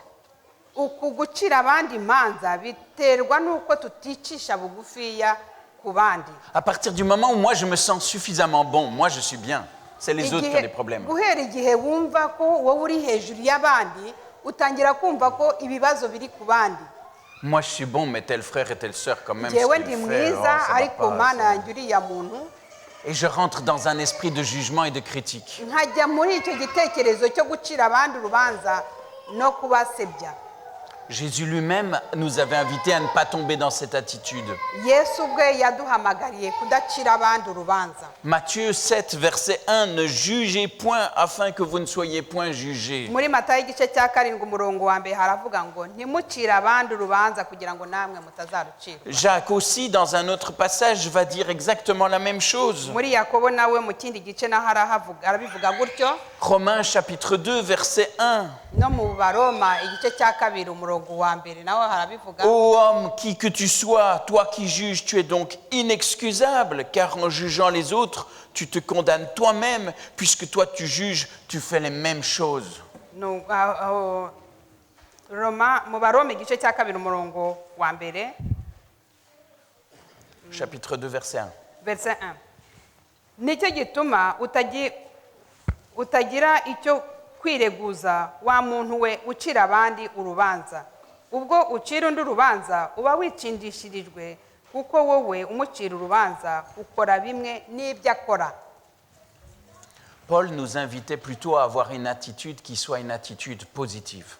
Uku gucira abandi imanza biterwa n'uko tuticisha bugufiya ku bandi. À partir du moment où moi je me sens suffisamment bon, moi je suis bien. C'est les autres qui ont des problèmes. Guhera igihe wumva ko wowe uri hejuru y'abandi utangira kumva ko ibibazo biri ku bandi. Moi je suis bon, mais tel frère et telle sœur quand même. Jewe ce ndi qu'il fait, mwiza ça va ariko pas, mana ça. yanjye uriya muntu. Et je rentre dans un esprit de jugement et de critique. Nkajya muri icyo gitekerezo cyo gucira abandi urubanza no kubasebya. Jésus lui-même nous avait invités à ne pas tomber dans cette attitude. Yesu ubwe yaduhamagariye kudacira abandi urubanza. Matthieu 7, verset 1, ne jugez point afin que vous ne soyez point jugés. Muri Matayo igice cya 7 umurongo wa mbere haravuga ngo ntimucire abandi urubanza kugira ngo namwe mutazarucira. Jacques aussi, dans un autre passage, va dire exactement la même chose. Muri Yakobo nawe mu kindi gice naho arabivuga gutyo. Romains chapitre 2, verset 1. No mu Baroma igice cya 2 umurongo wa mbere naho harabivuga. Ô homme, qui que tu sois, toi qui juges, tu es donc inexcusable, car en jugeant les autres, tu te condamnes toi-même, puisque toi tu juges, tu fais les mêmes choses. No Roma mu Baroma igice cya 2 umurongo wa mbere. Chapitre 2, verset 1. Verset 1. Nicyo gituma utagira icyo kwireguza wa muntu we ucira abandi urubanza. Ubwo ucira undi urubanza uba wicindishirijwe kuko wowe umucira urubanza ukora bimwe n'ibyo akora. Paul nous invitait plutôt à avoir une attitude qui soit une attitude positive.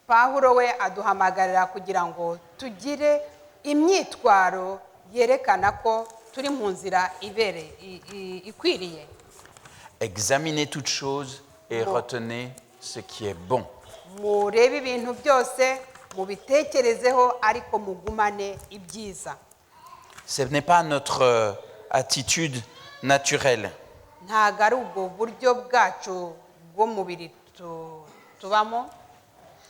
Pawulo we aduhamagarira kugira ngo tugire imyitwaro yerekana ko turi mu nzira ikwiriye. Examinez toutes choses et retenez ce qui est bon. Murebe ibintu byose mubitekerezeho ariko mugumane ibyiza. Ce n'est pas notre attitude naturelle. Ntago ari ubwo buryo bwacu bw'umubiri tubamo.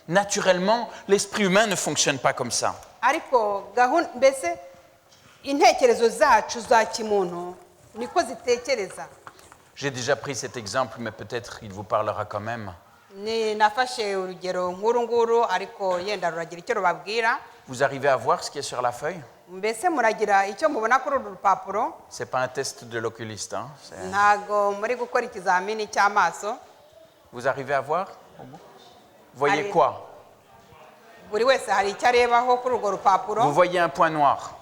Naturellement, l'esprit humain ne fonctionne pas comme ça. Ariko mbese intekerezo zacu za kimuntu niko zitekereza. J'ai déjà pris cet exemple, mais peut-être il vous parlera quand même. Ni nafashe urugero nkuru nguru ariko yenda ruragira icyo rubabwira. Vous arrivez à voir ce qui est sur la feuille? Mbese muragira icyo mubona kuri uru rupapuro? C'est pas un test de l'oculiste. Hein? Ntago muri gukora ikizamini cy'amaso. Vous arrivez à voir? Vous voyez Allez. quoi? Buri wese hari icyo arebaho kuri urwo rupapuro. Vous voyez un point noir.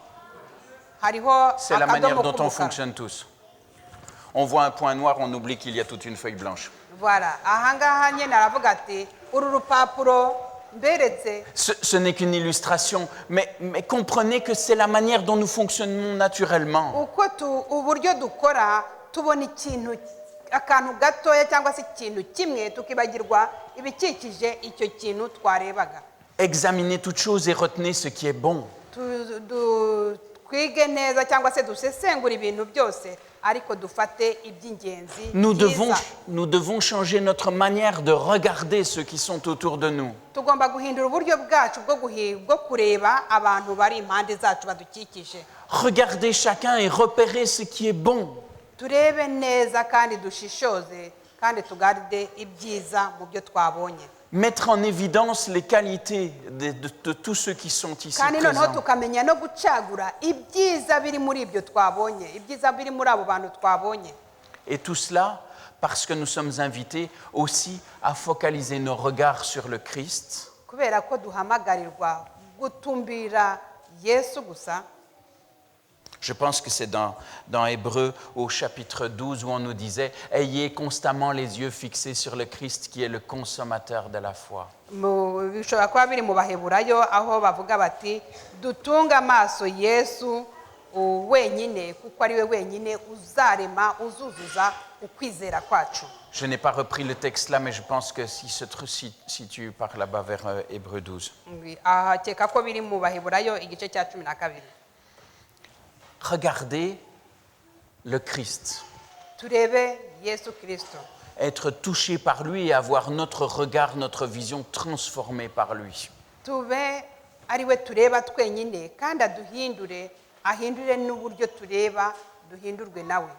Hariho C'est la manière akadomo dont on k'umukara. fonctionne tous. On voit un point noir, on oublie qu'il y a toute une feuille blanche. Voilà. Ahangaha nyine aravuga ati uru rupapuro mberetse. Ce n'est qu'une illustration, mais comprenez que c'est la manière dont nous fonctionnons naturellement. Uko uburyo dukora tubona ikintu akantu gatoya cyangwa se ikintu kimwe tukibagirwa ibikikije icyo kintu twarebaga. Examinez toutes choses et retenez ce qui est bon. Twige neza cyangwa se dusesengura ibintu byose ariko dufate iby'ingenzi. Nous devons changer notre manière de regarder ceux qui sont autour de nous. Tugomba guhindura uburyo bwacu bwo kureba abantu bari impande zacu badukikije. Regardez chacun et repérez ce qui est bon. Turebe neza kandi dushishoze kandi tugarde ibyiza mu byo twabonye. Mettre en évidence les qualités de tous ceux qui sont ici Kandi noneho présents. tukamenya no gucagura ibyiza biri muri ibyo twabonye, ibyiza biri muri abo bantu twabonye. Et tout cela parce que nous sommes invités aussi à focaliser nos regards sur le Christ. Kubera ko duhamagarirwa gutumbira Yesu gusa. Je pense que c'est dans Hébreux au chapitre 12 où on nous disait « Ayez constamment les yeux fixés sur le Christ qui est le consommateur de la foi ». Bishobora kuba biri mu Baheburayo aho bavuga bati dutunga amaso Yesu wenyine kuko ari we wenyine uzarema uzuzuza ukwizera kwacu. Je n'ai pas repris le texte là, mais je pense que si se situe par là-bas vers Hébreux 12. Ahakeka ko biri mu Baheburayo igice cya 12. Regardez le Christ. Turebe Yesu Kristo. Être touché par lui et avoir notre regard, notre vision transformée par lui. Tube ari we tureba twenyine kandi ahindure n'uburyo tureba duhindurwe nawe.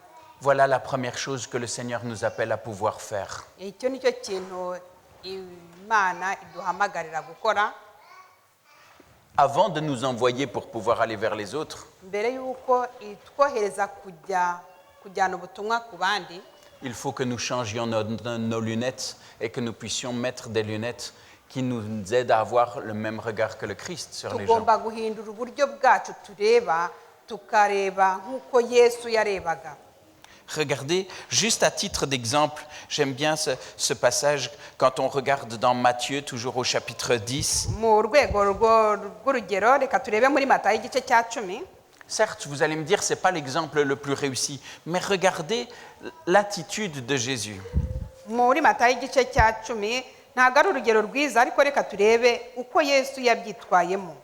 Voilà la première chose que le Seigneur nous appelle à pouvoir faire. icyo ni cyo kintu imana iduhamagarira gukora Avant de nous envoyer pour pouvoir aller vers les autres, mbere y'uko itwohereza kujyana ubutumwa ku bandi. il faut que nous changions nos lunettes et que nous puissions mettre des lunettes qui nous aident à avoir le même regard que le Christ sur les gens. tugomba guhindura uburyo bwacu tureba tukareba nk'uko yesu yarebaga. Regardez, juste à titre d'exemple, j'aime bien ce passage quand on regarde dans Matthieu, toujours au chapitre 10. mu rwego rw'urugero reka turebe muri matayo igice cya 10. Certes, vous allez me dire, ce n'est pas l'exemple le plus réussi, mais regardez l'attitude de Jésus. muri matayo igice cya 10 ntabwo ari urugero rwiza ariko reka turebe uko yesu yabyitwayemo.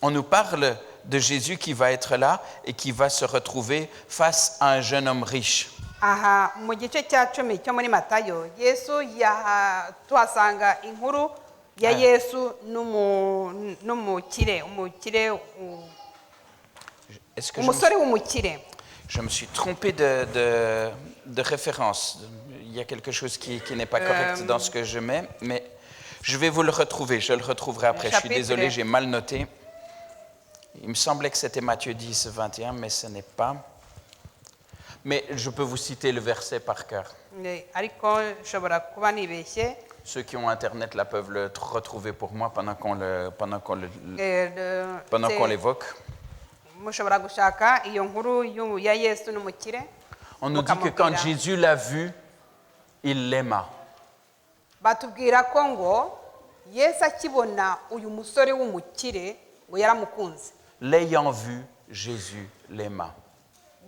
On nous parle de Jésus qui va être là et qui va se retrouver face à un jeune homme riche. aha mu gice cya 10 cyo muri matayo yesu tuhasanga inkuru ya yesu n'umukire Est-ce que umusore w'umukire. je me suis trompé de référence? Il y a quelque chose qui n'est pas correct dans ce que je mets, mais je vais vous le retrouver. Je le retrouverai après. Je suis désolé, j'ai mal noté. Il me semblait que c'était Matthieu 10, 21, mais ce n'est pas. Mais je peux vous citer le verset par cœur. ariko nshobora kuba nibeshye. Ceux qui ont Internet là peuvent le retrouver pour moi pendant qu'on l'évoque. mushobora gushaka iyo nkuru ya yesu n'umukire. On nous dit que quand Jésus l'a vu, il l'aima. batubwira ko ngo yesu akibona uyu musore w'umukire ngo yaramukunze. L'ayant vu, Jésus l'aima.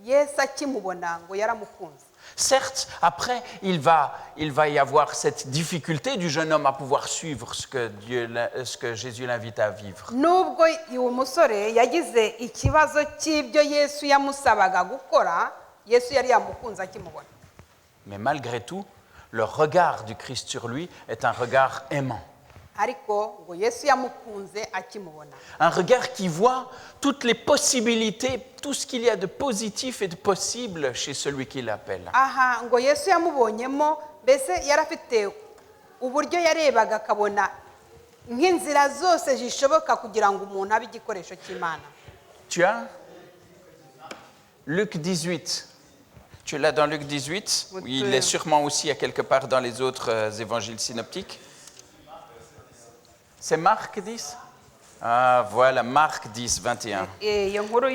yesu akimubona ngo yaramukunze. Certes, après, il va y avoir cette difficulté du jeune homme à pouvoir suivre ce que Jésus l'invite à vivre. nubwo uyu musore yagize ikibazo cy'ibyo yesu yamusabaga gukora yesu yari yamukunze akimubona. Mais malgré tout, le regard du Christ sur lui est un regard aimant. ariko ngo yesu yamukunze akimubona. Un regard qui voit toutes les possibilités, tout ce qu'il y a de positif et de possible chez celui qui l'appelle. aha ngo yesu yamubonyemo mbese yari afite uburyo yarebaga akabona nk'inzira zose zishoboka kugira ngo umuntu abe igikoresho cy'imana. Tu as Luc 18. Tu l'as dans Luc 18. Il est sûrement aussi à quelque part dans les autres évangiles synoptiques. C'est Marc 10? Ah, voilà, Marc 10, 21. iyo nkuru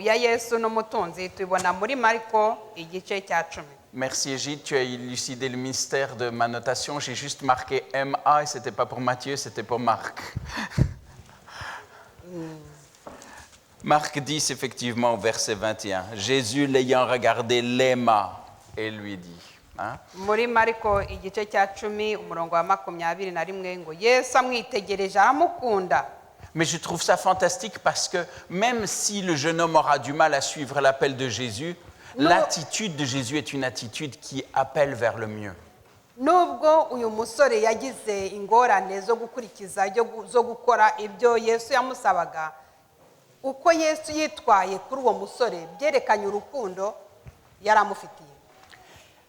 ya yesu n'umutunzi tubona muri mariko igice cya 10. Merci Égide, tu as élucidé le mystère de ma notation. J'ai juste marqué MA et ce n'était pas pour Matthieu, c'était pour Marc. Marc 10, effectivement, au verset 21. Jésus, l'ayant regardé, l'aima et lui dit. Hein? muri mariko igice cya 10 umurongo wa 21 ngo yesu amwitegereje aramukunda. Mais je trouve ça fantastique parce que même si le jeune homme aura du mal à suivre l'appel de Jésus, l'attitude de Jésus est une attitude qui appelle vers le mieux. nubwo uyu musore yagize ingorane zo gukurikiza zo gukora ibyo yesu yamusabaga uko yesu yitwaye kuri uwo musore byerekanye urukundo yari amufitiye.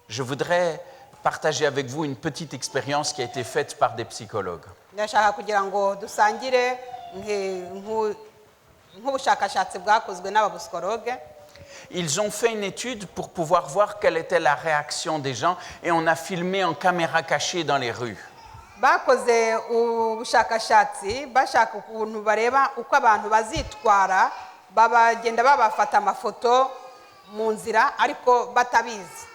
Je voudrais partager avec vous une petite expérience qui a été faite par des psychologues. ndashaka kugira ngo dusangire nk'ubushakashatsi bwakozwe n'abapsikologe. Ils ont fait une étude pour pouvoir voir quelle était la réaction des gens et on a filmé en caméra cachée dans les rues. bakoze ubushakashatsi bashaka ukuntu bareba uko abantu bazitwara bagenda babafata amafoto mu nzira ariko batabizi.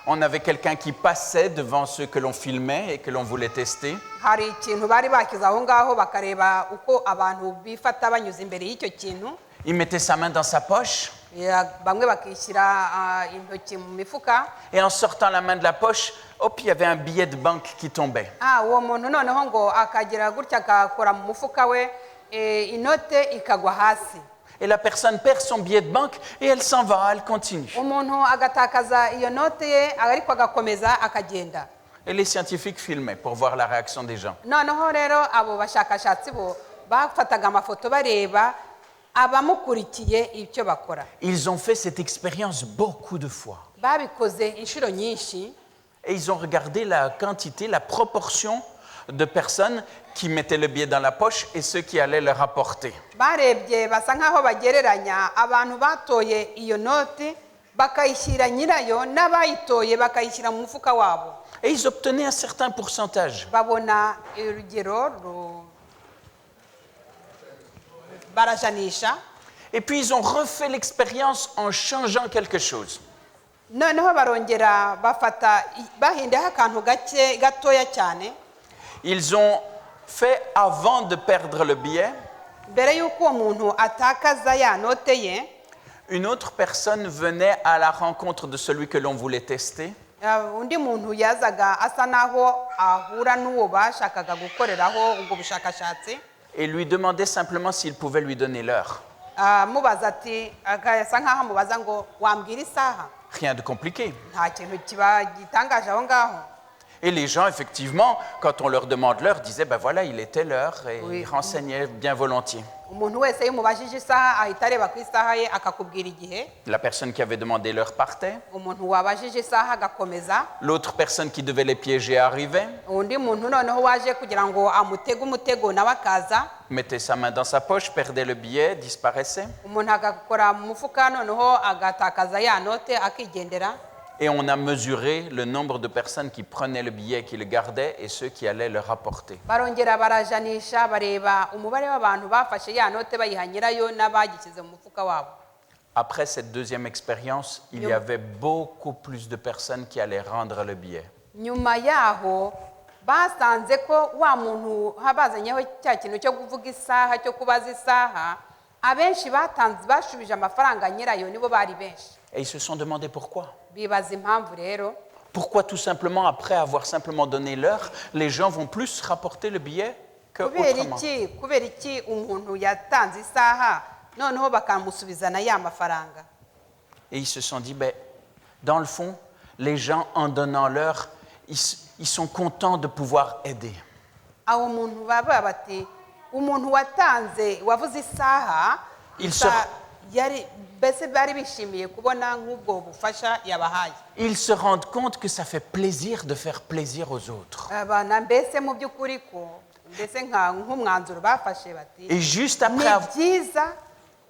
On avait quelqu'un qui passait devant ceux que l'on filmait et que l'on voulait tester. hari ikintu bari bakize aho ngaho bakareba uko abantu bifata banyuze imbere y'icyo kintu. Il mettait sa main dans sa poche bamwe bakishyira intoki mu mifuka. et en sortant la main de la poche, hop, il y avait un billet de banque qui tombait. uwo muntu noneho ngo akagira gutya akakora mu mufuka we inote ikagwa hasi. Et la personne perd son billet de banque et elle s'en va, elle continue. umuntu agatakaza iyo note ye ariko agakomeza akagenda. Et les scientifiques filmaient pour voir la réaction des gens. noneho rero abo bashakashatsi bo bafataga amafoto bareba abamukurikiye icyo bakora. Ils ont fait cette expérience beaucoup de fois. Babikoze inshuro nyinshi. Et ils ont regardé la quantité, la proportion de personnes qui mettaient le billet dans la poche et ceux qui allaient le rapporter. Barebye basa nkaho bagereranya abantu batoye iyo noti bakayishyira nyirayo n'abayitoye bakayishyira mu mufuka wabo. Et ils obtenaient un certain pourcentage. Babona urugero barajanisha. Et puis ils ont refait l'expérience en changeant quelque chose. Noneho barongera bafata bahindaho akantu gatoya cyane. Ils ont fait avant de perdre le billet. Mbere y'uko uwo muntu atakaza ya note ye, Une autre personne venait à la rencontre de celui que l'on voulait tester. undi muntu yazaga asa naho ahura n'uwo bashakaga gukoreraho ubwo bushakashatsi. Et lui demandait simplement s'il pouvait lui donner l'heure. Mubaza ati agasa nkaho amubaza ngo wambwira isaha. Rien de compliqué. Nta kintu kiba gitangaje aho ngaho. Et les gens, effectivement, quand on leur demande l'heure, disaient, ben voilà, il était l'heure, et Oui. ils renseignaient bien volontiers. Umuntu wese iyo umubajije isaha ahita areba ku isaha ye akakubwira igihe. La personne qui avait demandé l'heure partait. Umuntu wabajije isaha agakomeza. L'autre personne qui devait les piéger arrivait, Undi muntu noneho waje kugira ngo amutege umutego nawe akaza. mettait sa main dans sa poche, perdait le billet, disparaissait. Umuntu agakora mu mufuka noneho agatakaza ya note akigendera. Et on a mesuré le nombre de personnes qui prenaient le billet, qui le gardaient, et ceux qui allaient le rapporter. Barongera barajanisha bareba umubare w'abantu bafashe ya note bayiha nyirayo n'abagishyize mu mufuka wabo. Après cette deuxième expérience, il y avait beaucoup plus de personnes qui allaient rendre le billet. Nyuma yaho basanze ko wa muntu habazanyeho cya kintu cyo kuvuga isaha cyo kubaza isaha abenshi batanze bashubije amafaranga nyirayo nibo bari benshi. Et ils se sont demandé pourquoi. Bibaza impamvu rero. Pourquoi tout simplement, après avoir simplement donné l'heure, les gens vont plus rapporter le billet qu'autrement. Kubera iki umuntu yatanze isaha noneho bakamusubizana ya mafaranga. Et ils se sont dit, ben, dans le fond, les gens, en donnant l'heure, ils sont contents de pouvoir aider. Aho muntu baba bati umuntu watanze wavuze isaha yari bese bari bishimiye kubona nk'ubwo bufasha yabahaye. Ils se rendent compte que ça fait plaisir de faire plaisir aux autres. Abana mbese mu by'ukuri ko mbese nk'umwanzuro bafashe bati Et juste après ni byiza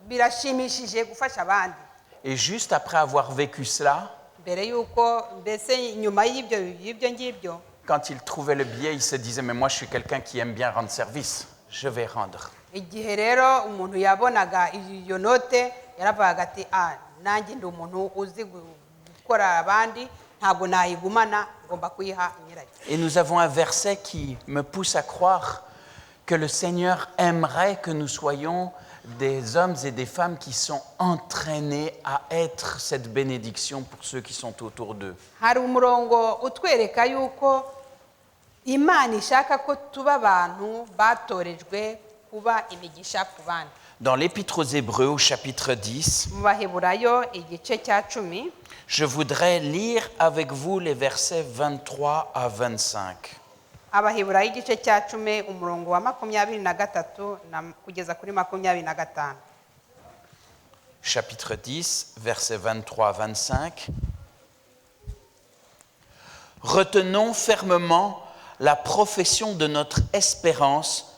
birashimishije gufasha abandi. Et juste après avoir vécu cela, Mbere y'uko mbese nyuma y'ibyo ngibyo quand ils trouvaient le billet, ils se disaient, mais moi je suis quelqu'un qui aime bien rendre service, je vais rendre. igihe rero umuntu yabonaga iyo note yaravugaga ati nanjye ndi umuntu uzi gukora abandi ntabwo nayigumana ngomba kuyiha nyirayo. Et nous avons un verset qui me pousse à croire que le Seigneur aimerait que nous soyons des hommes et des femmes qui sont entraînés à être cette bénédiction pour ceux qui sont autour d'eux. Hari umurongo utwereka yuko Imana ishaka ko tuba abantu batorejwe kuba imigisha ku bandi. Dans l'Épître aux Hébreux, au chapitre 10, Mu Baheburayo igice cya 10 je voudrais lire avec vous les versets 23 à 25. Abaheburayo igice cya 10 umurongo wa 23 kugeza kuri 25. Chapitre 10, versets 23 à 25. Retenons fermement la profession de notre espérance,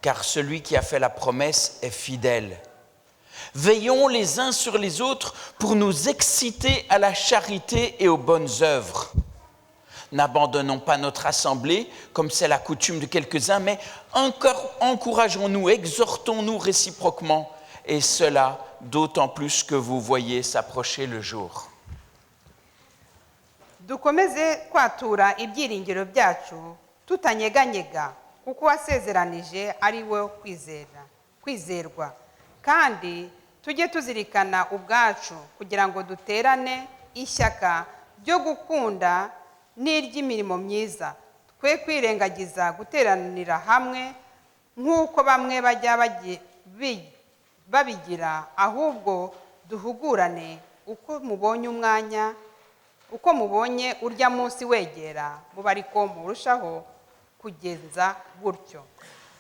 car celui qui a fait la promesse est fidèle. Veillons les uns sur les autres pour nous exciter à la charité et aux bonnes œuvres. N'abandonnons pas notre assemblée, comme c'est la coutume de quelques-uns, mais encore encourageons-nous, exhortons-nous réciproquement, et cela d'autant plus que vous voyez s'approcher le jour. Dukomeze kwatura ibyiringiro byacu tutanyeganyega kuko wasezeranije ari we kwizerwa kandi tujye tuzirikana ubwacu kugira ngo duterane ishyaka ryo gukunda n'iry'imirimo myiza twe kwirengagiza guteranira hamwe nk'uko bamwe bajya babigira ahubwo duhugurane uko mubonye urya munsi wegera muba ariko murushaho kugenza gutyo.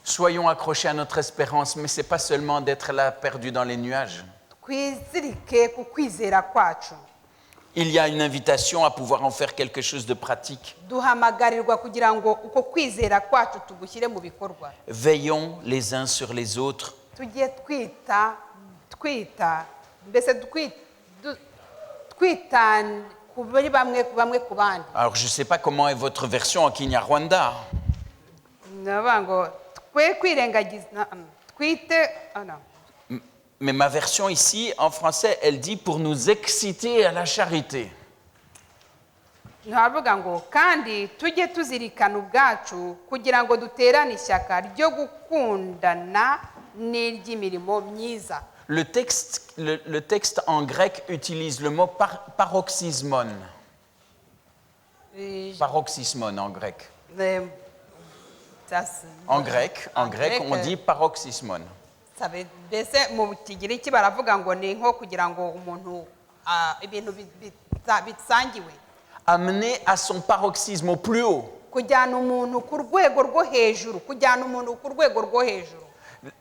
Soyons accrochés à notre espérance, mais ce n'est pas seulement d'être là perdu dans les nuages. twizirike ku kwizera kwacu Il y a une invitation à pouvoir en faire quelque chose de pratique. duhamagarirwa kugira ngo uko kwizera kwacu tugushyire mu bikorwa Veillons les uns sur les autres. tujye twita mbese twita ku bamwe ku bandi Alors, je ne sais pas comment est votre version en Kinyarwanda. ndavuga ngo twe kwirengagiza twite Mais ma version ici, en français, elle dit pour nous exciter à la charité. ntavuga ngo kandi tujye tuzirikana ubwacu kugira ngo duterane ishyaka ryo gukundana n'iry'imirimo myiza Le texte en grec utilise le mot paroxysmon. Paroxysmon en grec. En grec, on dit paroxysmon. mbese mu kigiriki baravuga ngo ni nko kugira ngo umuntu ibintu bisangiwe Amener à son paroxysme au plus haut. kujyana umuntu ku rwego rwo hejuru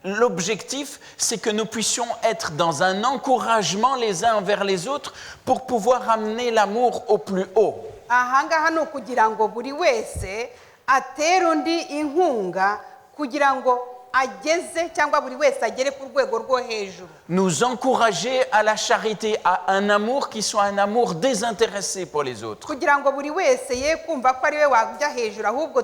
L'objectif, c'est que nous puissions être dans un encouragement les uns envers les autres pour pouvoir amener l'amour au plus haut. ahangaha ni ukugira ngo buri wese atere undi inkunga kugira ngo ageze cyangwa buri wese agere ku rwego rwo hejuru Nous encourager à la charité, à un amour qui soit un amour désintéressé pour les autres. kugira ngo buri wese ye kumva ko ari we wajya hejuru ahubwo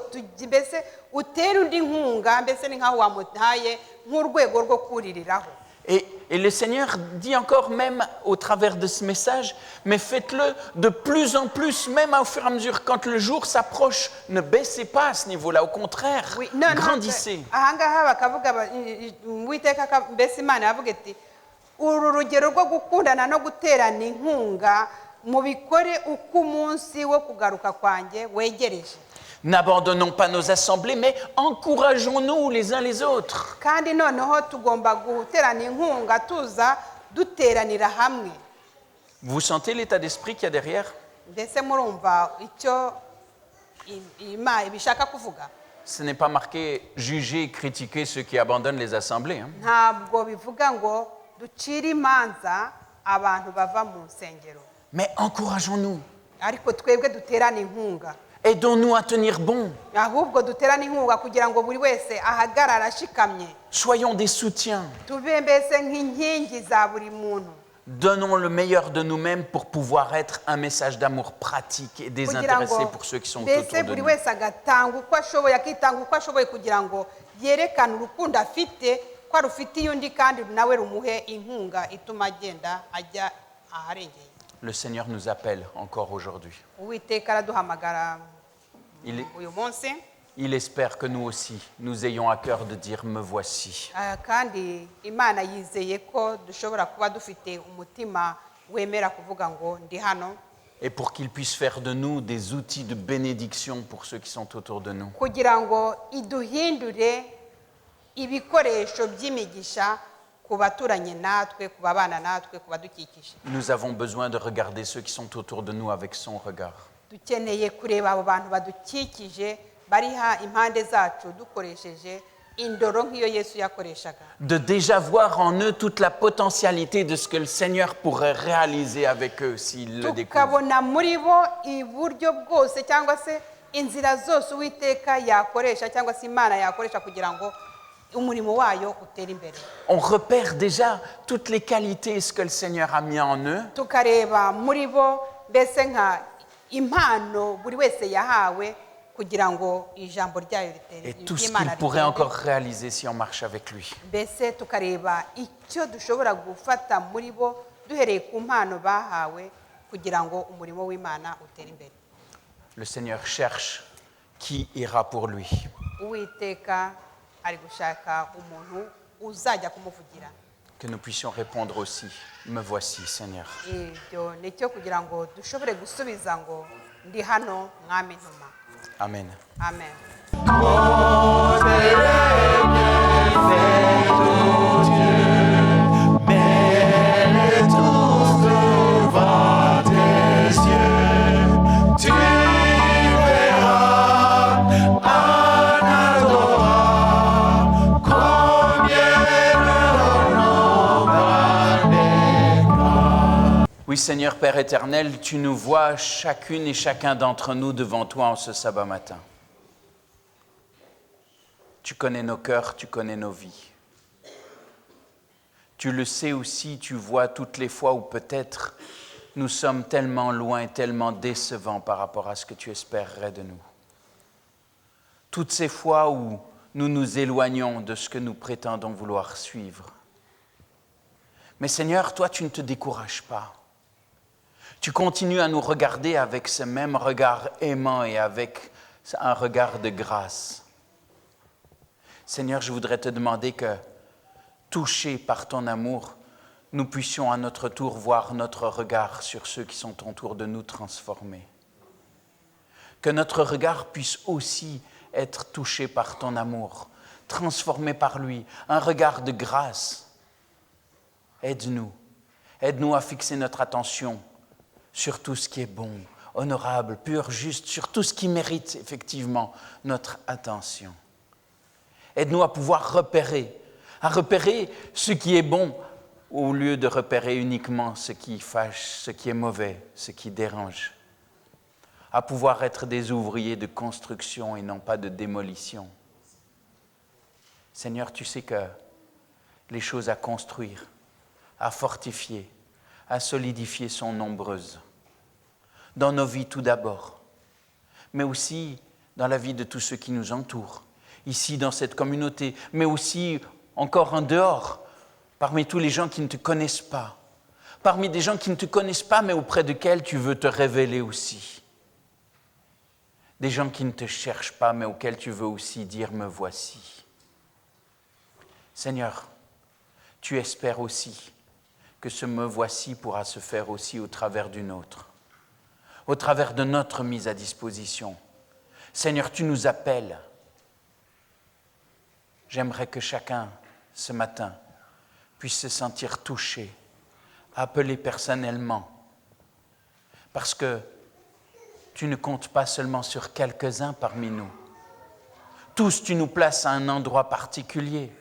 mbese utere undi inkunga mbese ni nk'aho wamutaye nk'urwego rwo kuririraho Et le Seigneur dit encore, même au travers de ce message, mais faites-le de plus en plus, même au fur et à mesure, quand le jour s'approche, ne baissez pas à ce niveau-là, au contraire, grandissez. ahangaha bakavuga uwiteka mbese imana yavuga iti uru rugero rwo gukundana no guterana inkunga mubikore uko umunsi wo kugaruka kwanjye wegereje N'abandonnons pas nos assemblées, mais encourageons-nous les uns les autres. kandi noneho tugomba guterana inkunga tuza duteranira hamwe Vous sentez l'état d'esprit qu'il y a derrière? mbese murumva icyo bishaka kuvuga Ce n'est pas marqué juger et critiquer ceux qui abandonnent les assemblées. ntabwo bivuga ngo ducire imanza abantu bava mu nsengero Mais encourageons-nous. ariko twebwe duterane inkunga Aidons-nous à tenir bon. ahubwo duterane inkunga kugira ngo buri wese ahagarare ashikamye Soyons des soutiens. tube mbese nk'inkingi za buri muntu Donnons le meilleur de nous-mêmes pour pouvoir être un message d'amour pratique et kugira désintéressé ngo pour ceux qui sont mbese autour de buri nous. wese agatanga uko ashoboye akitanga uko ashoboye kugira ngo yerekane urukundo afite ko arufitiye undi kandi nawe rumuhe inkunga ituma agenda ajya aharengeye Le Seigneur nous appelle encore aujourd'hui. uwiteka araduhamagara uyu munsi Il espère que nous aussi, nous ayons à cœur de dire « Me voici ». kandi imana yizeye ko dushobora kuba dufite umutima wemera kuvuga ngo ndi hano Et pour qu'il puisse faire de nous des outils de bénédiction pour ceux qui sont autour de nous. kugira ngo iduhindure ibikoresho by'imigisha ku baturanye natwe ku babana natwe ku badukikije Nous avons besoin de regarder ceux qui sont autour de nous avec son regard. dukeneye kureba abo bantu badukikije bari impande zacu dukoresheje indoro nk'iyo yesu yakoreshaga De déjà voir en eux toute la potentialité de ce que le Seigneur pourrait réaliser avec eux s'ils le découvrent. tukabona muri bo iburyo bwose cyangwa se inzira zose uwiteka yakoresha cyangwa se imana yakoresha kugira ngo umurimo wayo utere imbere On repère déjà toutes les qualités, ce que le Seigneur a mis en eux. tukareba muri bo mbese nka impano buri wese yahawe kugira ngo ijambo ryayo Et tout ce qu'il pourrait encore réaliser si on marche avec lui. mbese tukareba icyo dushobora gufata muri bo duhereye ku mpano bahawe kugira ngo umurimo w'imana utere imbere Le Seigneur cherche qui ira pour lui. uwiteka ari gushaka umuntu uzajya kumuvugira Que nous puissions répondre aussi, me voici Seigneur. ibyo ni cyo kugira ngo dushobore gusubiza ngo ndi hano mwami ntuma Amen. amen Tu verras un adorable Seigneur Père éternel, tu nous vois chacune et chacun d'entre nous devant toi en ce sabbat matin. Tu connais nos cœurs, tu connais nos vies. Tu le sais aussi, tu vois toutes les fois où peut-être nous sommes tellement loin, tellement décevants par rapport à ce que tu espérerais de nous. Toutes ces fois où nous nous éloignons de ce que nous prétendons vouloir suivre. Mais Seigneur, toi, tu ne te décourages pas. Tu continues à nous regarder avec ce même regard aimant et avec un regard de grâce. Seigneur, je voudrais te demander que, touchés par ton amour, nous puissions à notre tour voir notre regard sur ceux qui sont autour de nous transformés. Que notre regard puisse aussi être touché par ton amour, transformé par lui, un regard de grâce. Aide-nous à fixer notre attention sur tout ce qui est bon, honorable, pur, juste, sur tout ce qui mérite effectivement notre attention. Aide-nous à pouvoir repérer ce qui est bon au lieu de repérer uniquement ce qui fâche, ce qui est mauvais, ce qui dérange. À pouvoir être des ouvriers de construction et non pas de démolition. Seigneur, tu sais que les choses à construire, à fortifier, à solidifier sont nombreuses. Dans nos vies tout d'abord, mais aussi dans la vie de tous ceux qui nous entourent, ici dans cette communauté, mais aussi encore en dehors, parmi tous les gens qui ne te connaissent pas, parmi des gens qui ne te connaissent pas, mais auprès desquels tu veux te révéler aussi. Des gens qui ne te cherchent pas, mais auxquels tu veux aussi dire « me voici ». Seigneur, tu espères aussi que ce « me voici » pourra se faire aussi au travers d'une autre, au travers de notre mise à disposition. Seigneur, tu nous appelles. J'aimerais que chacun, ce matin, puisse se sentir touché, appelé personnellement, parce que tu ne comptes pas seulement sur quelques-uns parmi nous. Tous, tu nous places à un endroit particulier.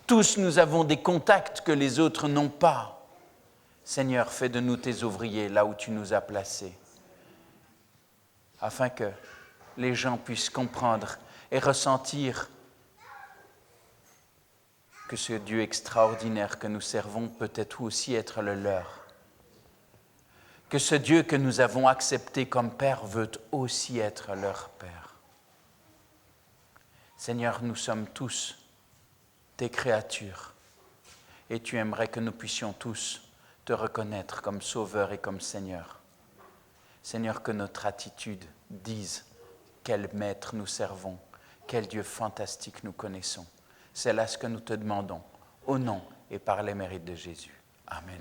Tous, nous avons des contacts que les autres n'ont pas. Seigneur, fais de nous tes ouvriers là où tu nous as placés, afin que les gens puissent comprendre et ressentir que ce Dieu extraordinaire que nous servons peut aussi être le leur. Que ce Dieu que nous avons accepté comme Père veut aussi être leur Père. Seigneur, nous sommes tous tes créatures et tu aimerais que nous puissions tous te reconnaître comme Sauveur et comme Seigneur. Seigneur, que notre attitude dise quel Maître nous servons, quel Dieu fantastique nous connaissons. C'est là ce que nous te demandons, au nom et par les mérites de Jésus. Amen.